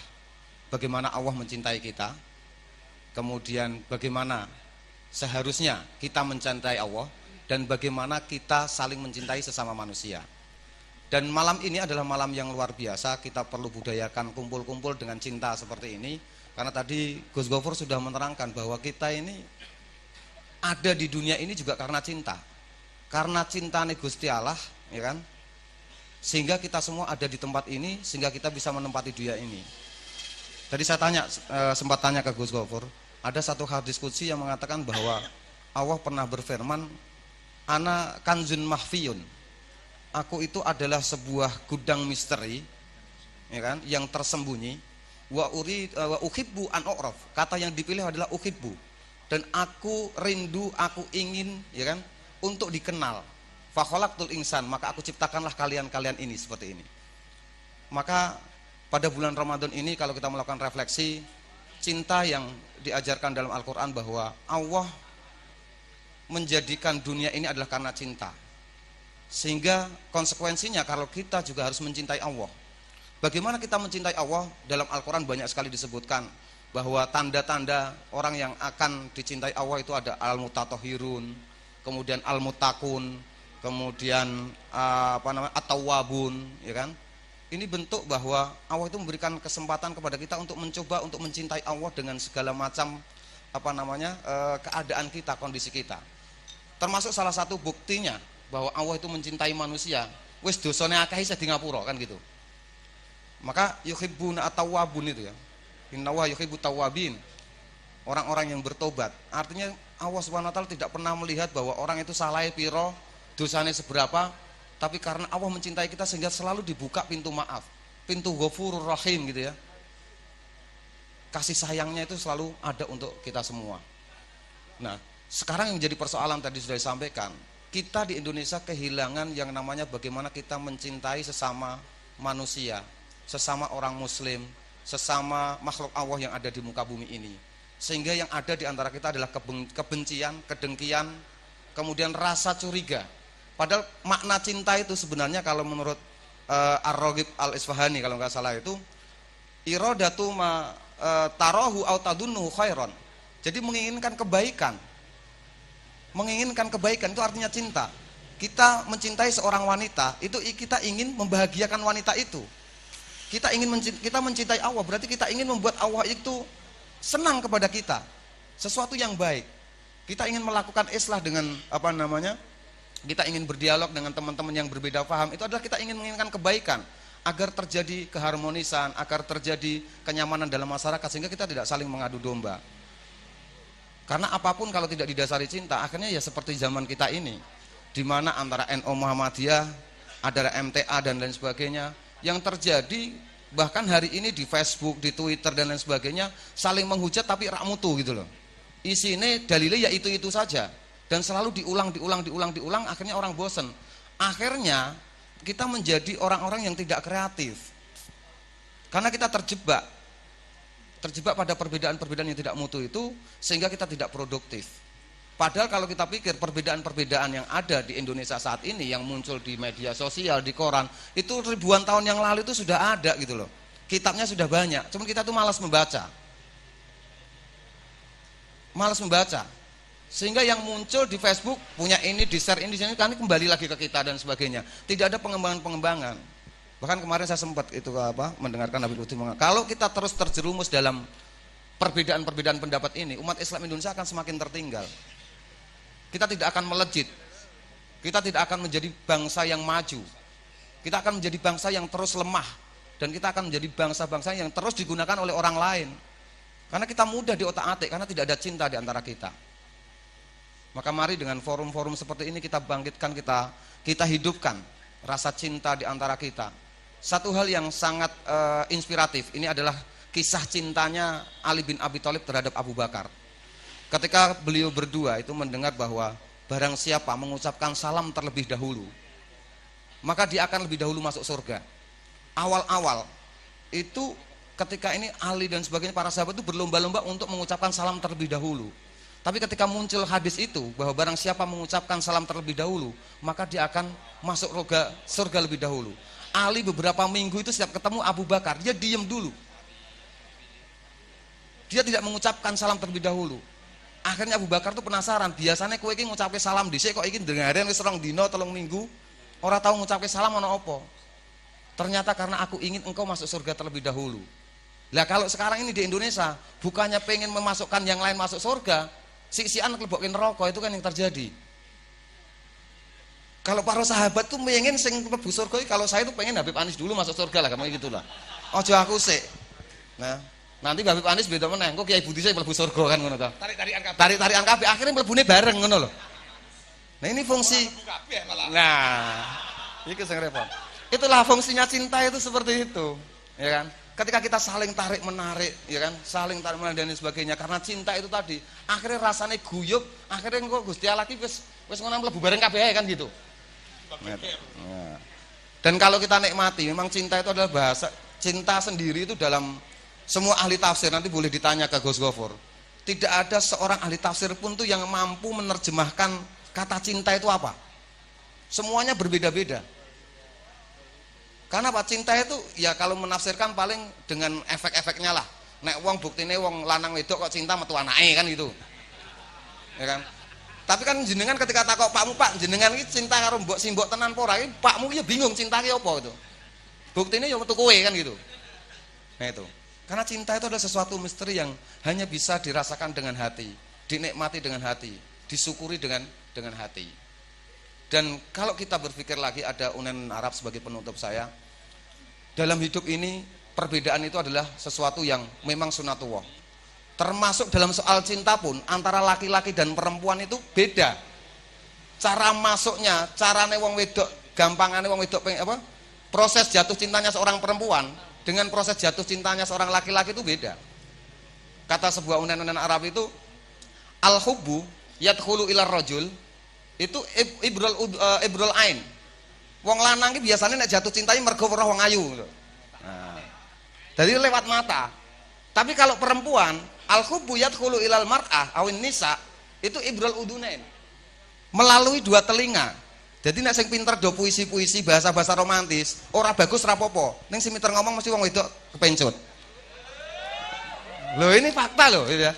bagaimana Allah mencintai kita. Kemudian bagaimana seharusnya kita mencintai Allah dan bagaimana kita saling mencintai sesama manusia. Dan malam ini adalah malam yang luar biasa, kita perlu budayakan kumpul-kumpul dengan cinta seperti ini. Karena tadi Gus Gofur sudah menerangkan bahwa kita ini ada di dunia ini juga karena cinta. Karena cinta Gusti Allah, ya kan? Sehingga kita semua ada di tempat ini, sehingga kita bisa menempati dunia ini. Tadi saya sempat tanya ke Gus Gofur, ada satu hadis qudsi yang mengatakan bahwa Allah pernah berfirman, ana kanzun mahfiyun. Aku itu adalah sebuah gudang misteri, ya kan, yang tersembunyi. Wa uhibbu an u'raf. Kata yang dipilih adalah uhibbu. Dan aku rindu, aku ingin, ya kan, untuk dikenal. Fa khalaqtul insan, maka aku ciptakanlah kalian-kalian ini seperti ini. Maka pada bulan Ramadan ini kalau kita melakukan refleksi, cinta yang diajarkan dalam Al-Quran bahwa Allah menjadikan dunia ini adalah karena cinta. Sehingga konsekuensinya kalau kita juga harus mencintai Allah. Bagaimana kita mencintai Allah? Dalam Al-Quran banyak sekali disebutkan bahwa tanda-tanda orang yang akan dicintai Allah itu ada al-mutatahhirun, kemudian al-muttaqun, kemudian at-tawwabun, ya kan? Ini bentuk bahwa Allah itu memberikan kesempatan kepada kita untuk mencoba untuk mencintai Allah dengan segala macam keadaan kita, kondisi kita. Termasuk salah satu buktinya bahwa Allah itu mencintai manusia. Wis dosane akeh isa di ngapura kan gitu. Maka yuhibbuna at-tawwabun itu ya. Innallaha yuhibbut tawwabin. Orang-orang yang bertobat. Artinya Allah Subhanahu wa taala tidak pernah melihat bahwa orang itu salahnya piro, dosanya seberapa, tapi karena Allah mencintai kita sehingga selalu dibuka pintu maaf, pintu Ghafurur Rahim gitu ya. Kasih sayangnya itu selalu ada untuk kita semua. Nah, sekarang yang menjadi persoalan tadi sudah disampaikan, kita di Indonesia kehilangan yang namanya bagaimana kita mencintai sesama manusia, sesama orang muslim, sesama makhluk Allah yang ada di muka bumi ini. Sehingga yang ada di antara kita adalah kebencian, kedengkian, kemudian rasa curiga. Padahal makna cinta itu sebenarnya kalau menurut Ar-Raghib Al-Isfahani kalau nggak salah itu iradatu ma tarahu au tadunnu khairan. Jadi menginginkan kebaikan. Menginginkan kebaikan itu artinya cinta. Kita mencintai seorang wanita, itu kita ingin membahagiakan wanita itu. Kita mencintai Allah, berarti kita ingin membuat Allah itu senang kepada kita. Sesuatu yang baik. Kita ingin melakukan islah dengan kita ingin berdialog dengan teman-teman yang berbeda paham, itu adalah kita ingin menginginkan kebaikan agar terjadi keharmonisan, agar terjadi kenyamanan dalam masyarakat sehingga kita tidak saling mengadu domba. Karena apapun kalau tidak didasari cinta, akhirnya ya seperti zaman kita ini, di mana antara NU Muhammadiyah, ada MTA dan lain sebagainya, yang terjadi bahkan hari ini di Facebook, di Twitter dan lain sebagainya saling menghujat tapi rak mutu gitu loh. Isinya dalilnya ya itu saja. Dan selalu diulang, akhirnya orang bosen. Akhirnya kita menjadi orang-orang yang tidak kreatif. Karena kita terjebak pada perbedaan-perbedaan yang tidak mutu itu, sehingga kita tidak produktif. Padahal kalau kita pikir perbedaan-perbedaan yang ada di Indonesia saat ini, yang muncul di media sosial, di koran, itu ribuan tahun yang lalu itu sudah ada gitu loh. Kitabnya sudah banyak, cuma kita tuh malas membaca. Sehingga yang muncul di Facebook punya ini, di share ini, di sini, kan kembali lagi ke kita dan sebagainya. Tidak ada pengembangan. Bahkan kemarin saya sempat mendengarkan Habib Lutfi mengatakan, kalau kita terus terjerumus dalam perbedaan-perbedaan pendapat ini, umat Islam Indonesia akan semakin tertinggal. Kita tidak akan melejit. Kita tidak akan menjadi bangsa yang maju. Kita akan menjadi bangsa yang terus lemah. Dan kita akan menjadi bangsa-bangsa yang terus digunakan oleh orang lain. Karena kita mudah diotak-atik, karena tidak ada cinta di antara kita. Maka mari dengan forum-forum seperti ini kita bangkitkan, kita hidupkan rasa cinta di antara kita. Satu hal yang sangat inspiratif, ini adalah kisah cintanya Ali bin Abi Thalib terhadap Abu Bakar. Ketika beliau berdua itu mendengar bahwa barang siapa mengucapkan salam terlebih dahulu, maka dia akan lebih dahulu masuk surga. Awal-awal itu ketika ini Ali dan sebagainya para sahabat itu berlomba-lomba untuk mengucapkan salam terlebih dahulu. Tapi ketika muncul hadis itu bahwa barang siapa mengucapkan salam terlebih dahulu, maka dia akan masuk surga lebih dahulu. Ali beberapa minggu itu setiap ketemu Abu Bakar, dia diem dulu. Dia tidak mengucapkan salam terlebih dahulu. Akhirnya Abu Bakar tuh penasaran, biasanya kowe iki ngucapke salam dhisik kok iki ndengaren wis 2 dina 3 minggu ora tahu ngucapke salam ana apa. Ternyata karena aku ingin engkau masuk surga terlebih dahulu. Lah kalau sekarang ini di Indonesia, bukannya pengen memasukkan yang lain masuk surga, si-sian klebokin neraka, itu kan yang terjadi. Kalau para sahabat tuh pengen sing mlebu surga, kalau saya tuh pengen Habib Anis dulu masuk surga lah, kayak gitulah. Ojo aku sik. Nah, nanti Habib Anis beda meneh, kok Kiai Budi saya mlebu surga kan ngono ta. Tarik-tarikan kabeh, akhirnya mlebune bareng ngono lho. Nah, ini fungsi. Nah, iki sing repot. Itulah fungsinya cinta itu seperti itu, ya kan? Ketika kita saling tarik menarik, ya kan, saling tarik menarik dan sebagainya, karena cinta itu tadi, akhirnya rasanya guyub, akhirnya kok Gusti Allah ki wis ngono mlebu bareng kabeh kan gitu. Nah. Dan kalau kita nikmati, memang cinta itu adalah bahasa cinta sendiri itu dalam semua ahli tafsir, nanti boleh ditanya ke Gus Gofur. Tidak ada seorang ahli tafsir pun tuh yang mampu menerjemahkan kata cinta itu apa. Semuanya berbeda-beda. Karena apa? Cinta itu ya kalau menafsirkan paling dengan efek-efeknya lah. Nek wong buktine wong lanang wedok kok cinta metu anake kan gitu. Ya kan? Tapi kan jenengan ketika takok pakmu, Pak, jenengan iki cinta karo mbok simbok tenan apa ora? Pakmu ya bingung cinta ki apa itu. Buktine ya metu kowe kan gitu. Nah itu. Karena cinta itu adalah sesuatu misteri yang hanya bisa dirasakan dengan hati, dinikmati dengan hati, disyukuri dengan hati. Dan kalau kita berpikir lagi, ada unen Arab sebagai penutup saya, dalam hidup ini perbedaan itu adalah sesuatu yang memang sunatullah. Termasuk dalam soal cinta pun antara laki-laki dan perempuan itu beda. Cara masuknya, carane wong wedok, gampangane wong wedok apa? Proses jatuh cintanya seorang perempuan dengan proses jatuh cintanya seorang laki-laki itu beda. Kata sebuah unen-unen Arab itu, al-hubbu yadkhulu ilar rajul, itu ibrul ain. Wong lanang ki biasanya nek jatuh cintai mergo weruh wong ayu. Nah, jadi lewat mata. Tapi kalau perempuan, al-hubbu yadkhulu ilal mar'ah awin nisa, itu ibrul udunain. Melalui 2 telinga. Jadi nek sing pinter do puisi-puisi, bahasa-bahasa romantis, ora bagus rapopo. Ning sing pinter ngomong mesti wong wedok kepencut. Loh ini fakta loh, ya.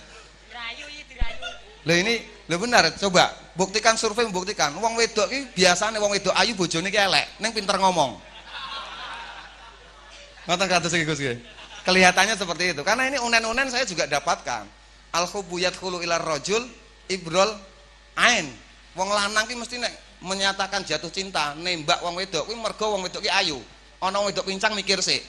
Loh ini, loh benar, coba buktikan, survei membuktikan. Wong wedok ki biasane wong wedok ayu bojone ki elek, ning pinter ngomong. Ngoten kados iki Gus. Kelihatannya seperti itu. Karena ini unen-unen saya juga dapatkan. Al-hubbu yadkhulu ilar rajul ibrul ain. Wong lanang ki mesti nek menyatakan jatuh cinta, nembak wong wedok kuwi mergo wong wedok ki ayu. Ana wong wedok pincang mikir sik.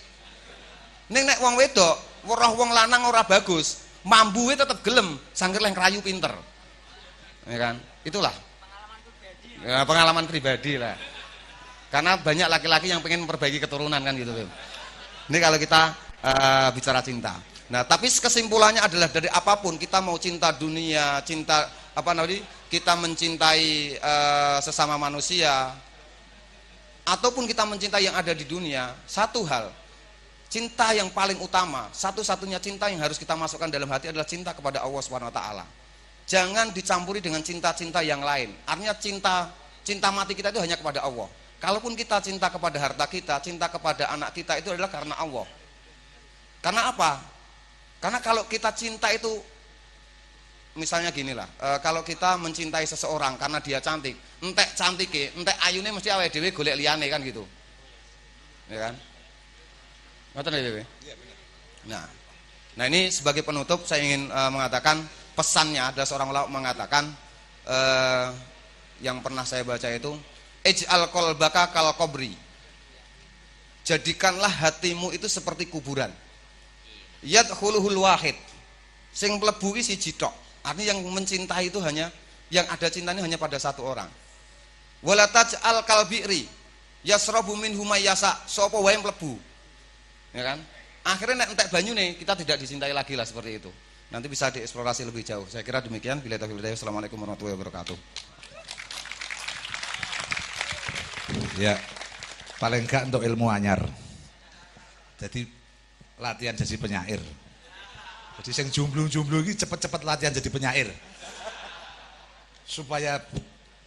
Ning nek wong wedok weruh wong lanang ora bagus, mambuhe tetep gelem, sangger leng rayu pinter. Ya kan? Itulah pengalaman pribadi lah. Karena banyak laki-laki yang pengen memperbaiki keturunan kan gitu. Ini kalau kita bicara cinta. Nah, tapi kesimpulannya adalah dari apapun kita mau cinta dunia, cinta apa namanya, kita mencintai sesama manusia, ataupun kita mencintai yang ada di dunia, satu hal, cinta yang paling utama, satu-satunya cinta yang harus kita masukkan dalam hati adalah cinta kepada Allah Subhanahu Wa Taala. Jangan dicampuri dengan cinta-cinta yang lain. Artinya cinta mati kita itu hanya kepada Allah. Kalaupun kita cinta kepada harta kita, cinta kepada anak kita, itu adalah karena Allah. Karena apa? Karena kalau kita cinta itu, misalnya ginilah, kalau kita mencintai seseorang karena dia cantik, entek cantike, entek ayune mesti awake dhewe golek liyane kan gitu. Ya kan? Ngoten ya, Dewe? Nah ini sebagai penutup saya ingin mengatakan pesannya, ada seorang ulama mengatakan yang pernah saya baca itu, ij'al qalbaka kal qabri. Jadikanlah hatimu itu seperti kuburan. Yadkhuluhul wahid. Sing mlebu ki siji tok. Artinya yang mencintai itu hanya, yang ada cintanya hanya pada satu orang. Wala taj'al kalbi'ri yasrabu minhu may yasa. Sapa wae mlebu. Ya kan? Akhirnya nek entek banyu nih, kita tidak dicintai lagi lah seperti itu. Nanti bisa dieksplorasi lebih jauh. Saya kira demikian. Bila taufiq hidayah. Assalamualaikum warahmatullahi wabarakatuh. Ya, paling enggak untuk ilmu anyar. Jadi latihan jadi penyair. Jadi sing jomblo-jomblo ini cepet-cepet latihan jadi penyair. Supaya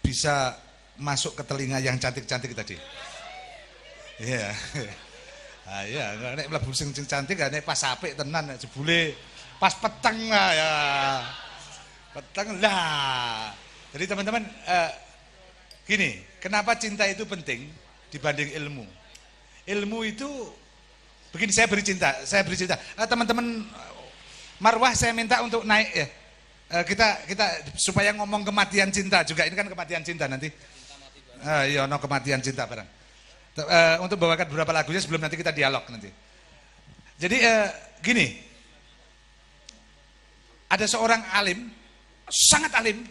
bisa masuk ke telinga yang cantik-cantik tadi. Iya. Ah iya, nek mlebu sing cantik nek pas apik tenan nek jebule pas peteng lah ya. Peteng lah. Jadi teman-teman gini, kenapa cinta itu penting dibanding ilmu? Ilmu itu begini, saya beri cinta. Teman-teman Marwah saya minta untuk naik ya. Kita supaya ngomong kematian cinta juga, ini kan kematian cinta nanti. Iya, no kematian cinta barang. Untuk bawakan beberapa lagunya sebelum nanti kita dialog nanti. Jadi gini, ada seorang alim, sangat alim,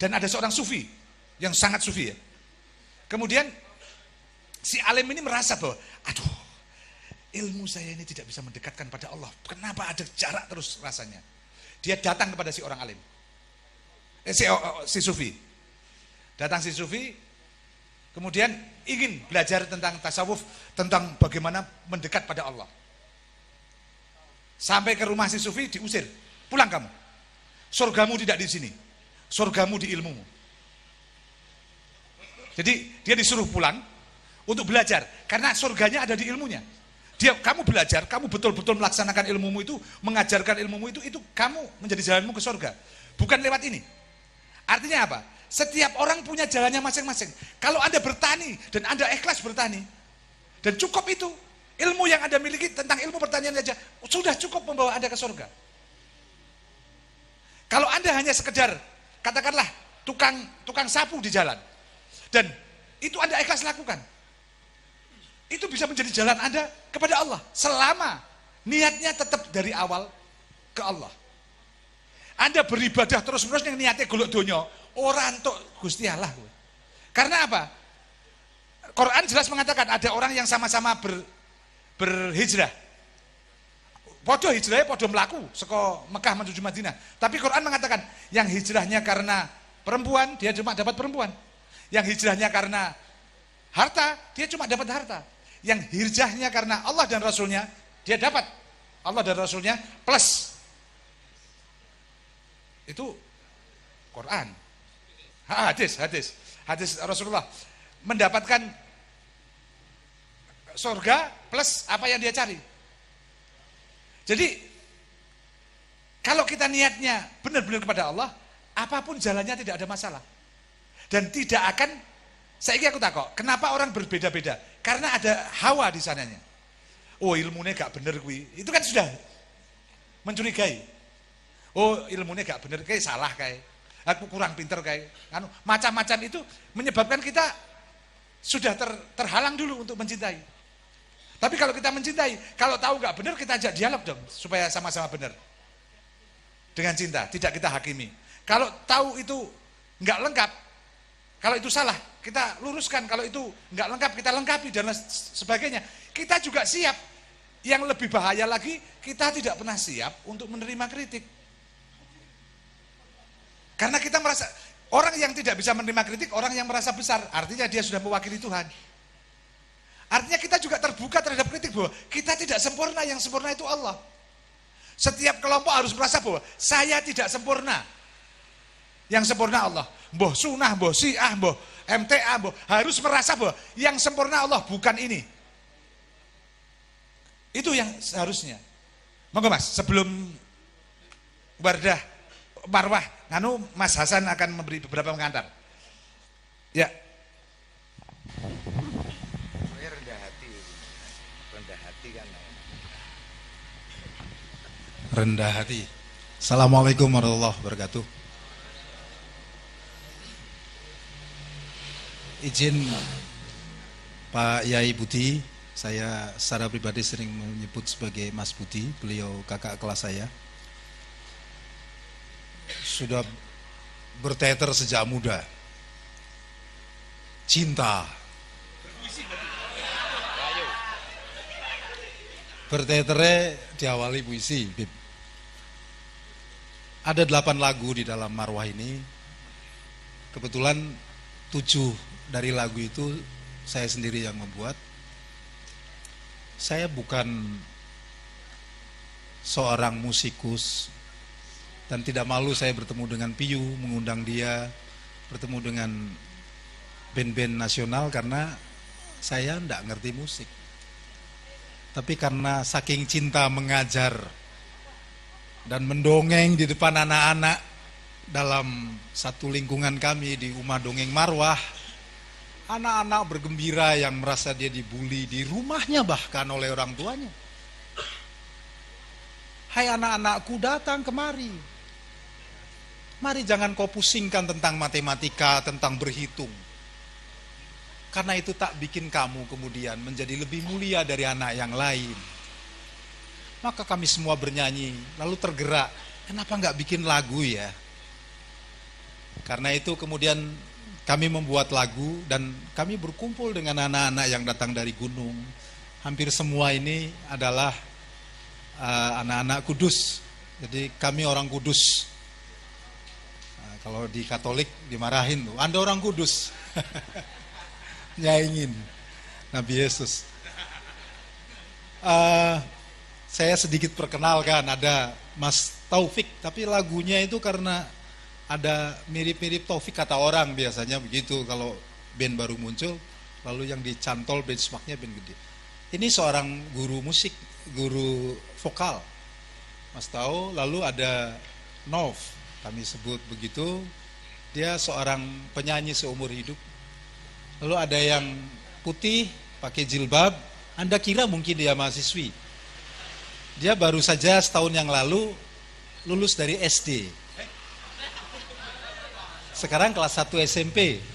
dan ada seorang sufi yang sangat sufi ya. Kemudian si alim ini merasa bahwa, aduh, ilmu saya ini tidak bisa mendekatkan pada Allah. Kenapa ada jarak terus rasanya? Dia datang kepada si orang alim, si sufi. Datang si sufi, kemudian ingin belajar tentang tasawuf, tentang bagaimana mendekat pada Allah. Sampai ke rumah si sufi diusir, pulang kamu. Surgamu tidak di sini, surgamu di ilmumu. Jadi dia disuruh pulang untuk belajar, karena surganya ada di ilmunya. Kamu belajar, kamu betul-betul melaksanakan ilmumu itu, mengajarkan ilmumu itu kamu menjadi jalanmu ke surga. Bukan lewat ini. Artinya apa? Setiap orang punya jalannya masing-masing. Kalau Anda bertani dan Anda ikhlas bertani, dan cukup itu, ilmu yang Anda miliki tentang ilmu pertanian saja, sudah cukup membawa Anda ke surga. Kalau Anda hanya sekedar, katakanlah, tukang sapu di jalan, dan itu Anda ikhlas lakukan, itu bisa menjadi jalan Anda kepada Allah, selama niatnya tetap dari awal ke Allah. Anda beribadah terus-menerus yang niatnya golek donya, ora entuk Gusti Allah. Karena apa? Quran jelas mengatakan ada orang yang sama-sama berhijrah. Podo hijrahnya podo melaku saka Mekah menuju Madinah. Tapi Quran mengatakan yang hijrahnya karena perempuan, dia cuma dapat perempuan. Yang hijrahnya karena harta, dia cuma dapat harta. Yang hijrahnya karena Allah dan Rasulnya, dia dapat Allah dan Rasulnya plus. Itu Quran. Hadis Rasulullah, mendapatkan surga plus apa yang dia cari. Jadi kalau kita niatnya benar-benar kepada Allah, apapun jalannya tidak ada masalah. Dan tidak akan, saiki aku takok, kenapa orang berbeda-beda? Karena ada hawa di sananya. Oh, ilmunya gak bener kuwi. Itu kan sudah mencurigai. Oh, ilmunya gak bener, kayak salah kayak. Aku kurang pinter kayak. Macam-macam itu menyebabkan kita sudah terhalang dulu untuk mencintai. Tapi kalau kita mencintai, kalau tahu gak bener, kita ajak dialog dong supaya sama-sama benar. Dengan cinta, tidak kita hakimi. Kalau tahu itu gak lengkap, kalau itu salah, kita luruskan. Kalau itu gak lengkap, kita lengkapi dan sebagainya. Kita juga siap. Yang lebih bahaya lagi, kita tidak pernah siap untuk menerima kritik. Karena kita merasa, orang yang tidak bisa menerima kritik, orang yang merasa besar, artinya dia sudah mewakili Tuhan. Artinya kita juga terbuka terhadap kritik bahwa kita tidak sempurna, yang sempurna itu Allah. Setiap kelompok harus merasa bahwa saya tidak sempurna, yang sempurna Allah. Mbah Sunnah, mbah Syiah, mbah MTA, mbah, harus merasa bahwa yang sempurna Allah, bukan ini. Itu yang seharusnya. Monggo Mas, sebelum Wardah Marwah, Mas Hasan akan memberi beberapa pengantar. Ya. Saya rendah hati kan. Rendah hati. Assalamualaikum warahmatullahi wabarakatuh. Izin Pak Yai Budi, saya secara pribadi sering menyebut sebagai Mas Budi, beliau kakak kelas saya. Sudah berteater sejak muda. Cinta. Bertetere diawali puisi, Bib. Ada 8 lagu di dalam marwah ini. Kebetulan 7 dari lagu itu saya sendiri yang membuat. Saya bukan seorang musikus dan tidak malu saya bertemu dengan Piyu, mengundang dia, bertemu dengan band-band nasional karena saya tidak ngerti musik. Tapi karena saking cinta mengajar dan mendongeng di depan anak-anak dalam satu lingkungan kami di Rumah Dongeng Marwah, anak-anak bergembira yang merasa dia dibully di rumahnya bahkan oleh orang tuanya. Hai anak-anakku, datang kemari. Mari jangan kau pusingkan tentang matematika, tentang berhitung. Karena itu tak bikin kamu kemudian menjadi lebih mulia dari anak yang lain. Maka kami semua bernyanyi, lalu tergerak, kenapa nggak bikin lagu ya? Karena itu kemudian kami membuat lagu dan kami berkumpul dengan anak-anak yang datang dari gunung. Hampir semua ini adalah anak-anak Kudus. Jadi kami orang Kudus. Nah, kalau di Katolik dimarahin tuh, Anda orang Kudus. Nyaingin Nabi Yesus. Saya sedikit perkenalkan, ada Mas Taufik, tapi lagunya itu karena ada mirip-mirip Taufik kata orang biasanya begitu kalau band baru muncul, lalu yang dicantol benchmarknya band gede. Ini seorang guru musik, guru vokal, Mas tahu. Lalu ada Nov, kami sebut begitu, dia seorang penyanyi seumur hidup. Lalu ada yang putih, pakai jilbab, Anda kira mungkin dia mahasiswi. Dia baru saja setahun yang lalu lulus dari SD. Sekarang kelas 1 SMP.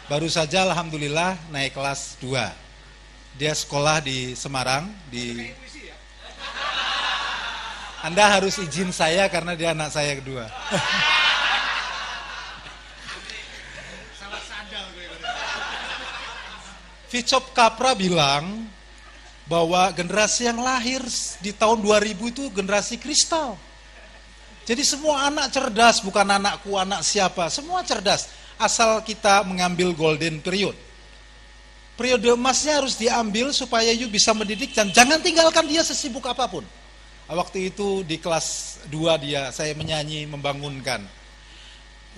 Baru saja alhamdulillah naik kelas 2. Dia sekolah di Semarang. Anda harus izin saya karena dia anak saya kedua. Vicop Kapra bilang bahwa generasi yang lahir di tahun 2000 itu generasi kristal. Jadi semua anak cerdas, bukan anakku, anak siapa, semua cerdas. Asal kita mengambil golden period. Periode emasnya harus diambil supaya you bisa mendidik dan jangan tinggalkan dia sesibuk apapun. Waktu itu di kelas 2 saya menyanyi, membangunkan.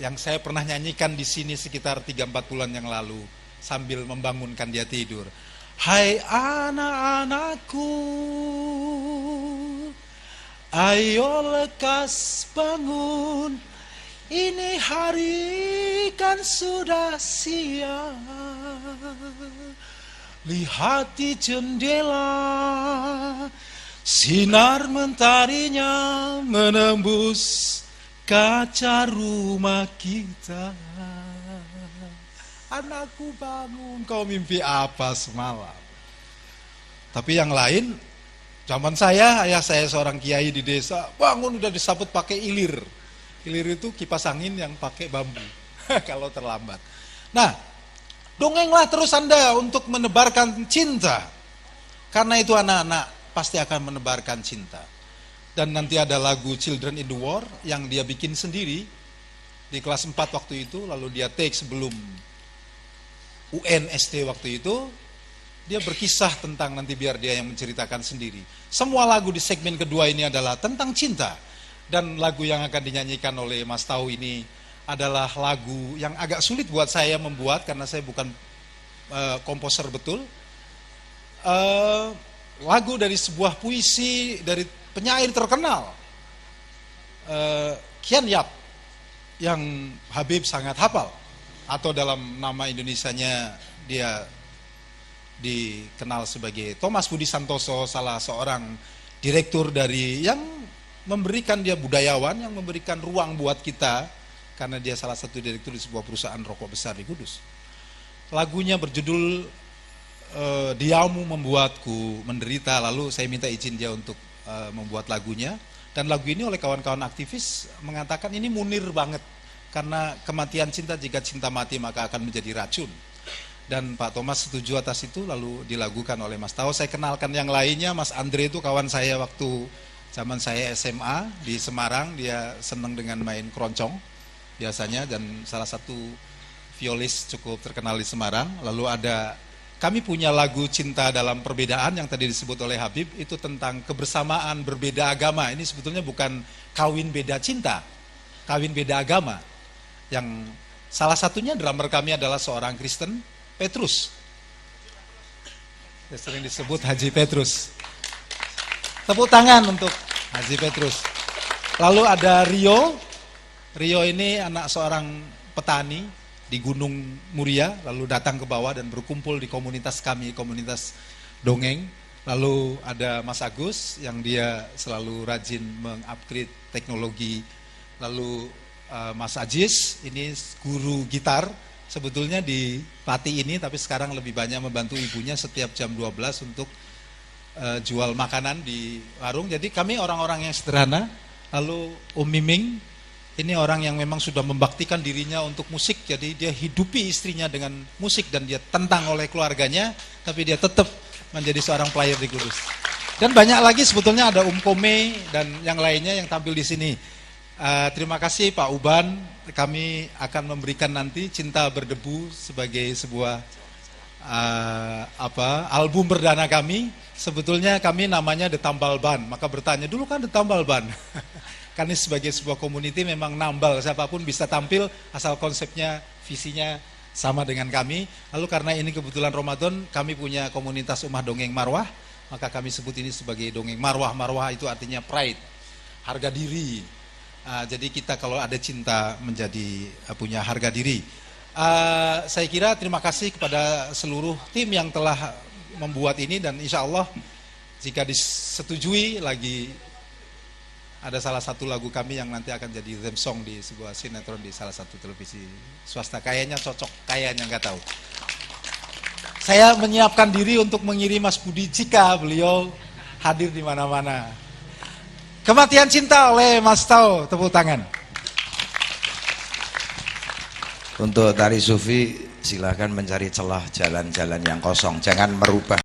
Yang saya pernah nyanyikan di sini sekitar 3-4 bulan yang lalu. Sambil membangunkan dia tidur. Hai anak-anakku, ayo lekas bangun, ini hari kan sudah siang. Lihat di jendela, sinar mentarinya menembus kaca rumah kita. Anakku bangun, kau mimpi apa semalam? Tapi yang lain, zaman saya, ayah saya seorang kiai di desa, bangun udah disambut pakai ilir. Ilir itu kipas angin yang pakai bambu, kalau terlambat. Nah, dongenglah terus Anda untuk menebarkan cinta. Karena itu anak-anak pasti akan menebarkan cinta. Dan nanti ada lagu Children in the War yang dia bikin sendiri di kelas 4 waktu itu, lalu dia take sebelum UN SD waktu itu, dia berkisah tentang nanti biar dia yang menceritakan sendiri. Semua lagu di segmen kedua ini adalah tentang cinta. Dan lagu yang akan dinyanyikan oleh Mas Tau ini adalah lagu yang agak sulit buat saya membuat karena saya bukan komposer betul. Lagu dari sebuah puisi dari penyair terkenal, Kian Yap, yang Habib sangat hafal. Atau dalam nama Indonesianya dia dikenal sebagai Thomas Budi Santoso, salah seorang direktur dari yang memberikan, dia budayawan yang memberikan ruang buat kita karena dia salah satu direktur di sebuah perusahaan rokok besar di Kudus. Lagunya berjudul Diamu Membuatku Menderita. Lalu saya minta izin dia untuk membuat lagunya, dan lagu ini oleh kawan-kawan aktivis mengatakan ini munir banget. Karena kematian cinta, jika cinta mati maka akan menjadi racun. dan Pak Thomas setuju atas itu, lalu dilakukan oleh Mas Tao. Saya kenalkan yang lainnya, Mas Andre itu kawan saya waktu zaman saya SMA di Semarang. Dia senang dengan main keroncong biasanya, dan salah satu violis cukup terkenal di Semarang. Lalu kami punya lagu Cinta Dalam Perbedaan yang tadi disebut oleh Habib, itu tentang kebersamaan berbeda agama. Ini sebetulnya bukan kawin beda cinta, kawin beda agama. Yang salah satunya drummer kami adalah seorang Kristen, Petrus. Dia sering disebut Haji Petrus. Tepuk tangan untuk Haji Petrus. Lalu ada Rio. Rio ini anak seorang petani di Gunung Muria, lalu datang ke bawah dan berkumpul di komunitas kami, komunitas dongeng. Lalu ada Mas Agus yang dia selalu rajin mengupgrade teknologi. Lalu Mas Ajis, ini guru gitar, sebetulnya di Pati ini, tapi sekarang lebih banyak membantu ibunya setiap jam 12 untuk jual makanan di warung. Jadi kami orang-orang yang sederhana. Lalu Om Miming, ini orang yang memang sudah membaktikan dirinya untuk musik, jadi dia hidupi istrinya dengan musik dan dia tentang oleh keluarganya, tapi dia tetap menjadi seorang player di Kudus. Dan banyak lagi sebetulnya, ada Kome dan yang lainnya yang tampil di sini. Terima kasih Pak Uban. Kami akan memberikan nanti Cinta Berdebu sebagai sebuah album perdana kami. Sebetulnya kami namanya The Tambal Band. Maka bertanya, dulu kan The Tambal Band. Kan ini sebagai sebuah community memang nambal, siapapun bisa tampil asal konsepnya, visinya sama dengan kami. Lalu karena ini kebetulan Ramadan, kami punya komunitas Ummah Dongeng Marwah, maka kami sebut ini sebagai Dongeng Marwah. Marwah itu artinya pride, harga diri. Jadi kita kalau ada cinta menjadi punya harga diri. Saya kira terima kasih kepada seluruh tim yang telah membuat ini, dan insya Allah jika disetujui lagi ada salah satu lagu kami yang nanti akan jadi theme song di sebuah sinetron di salah satu televisi swasta. Kayaknya cocok, kayaknya nggak tahu. Saya menyiapkan diri untuk mengirim Mas Budi jika beliau hadir di mana-mana. Kematian Cinta oleh Mas Tao, tepuk tangan. Untuk tari sufi silakan mencari celah jalan-jalan yang kosong, jangan merubah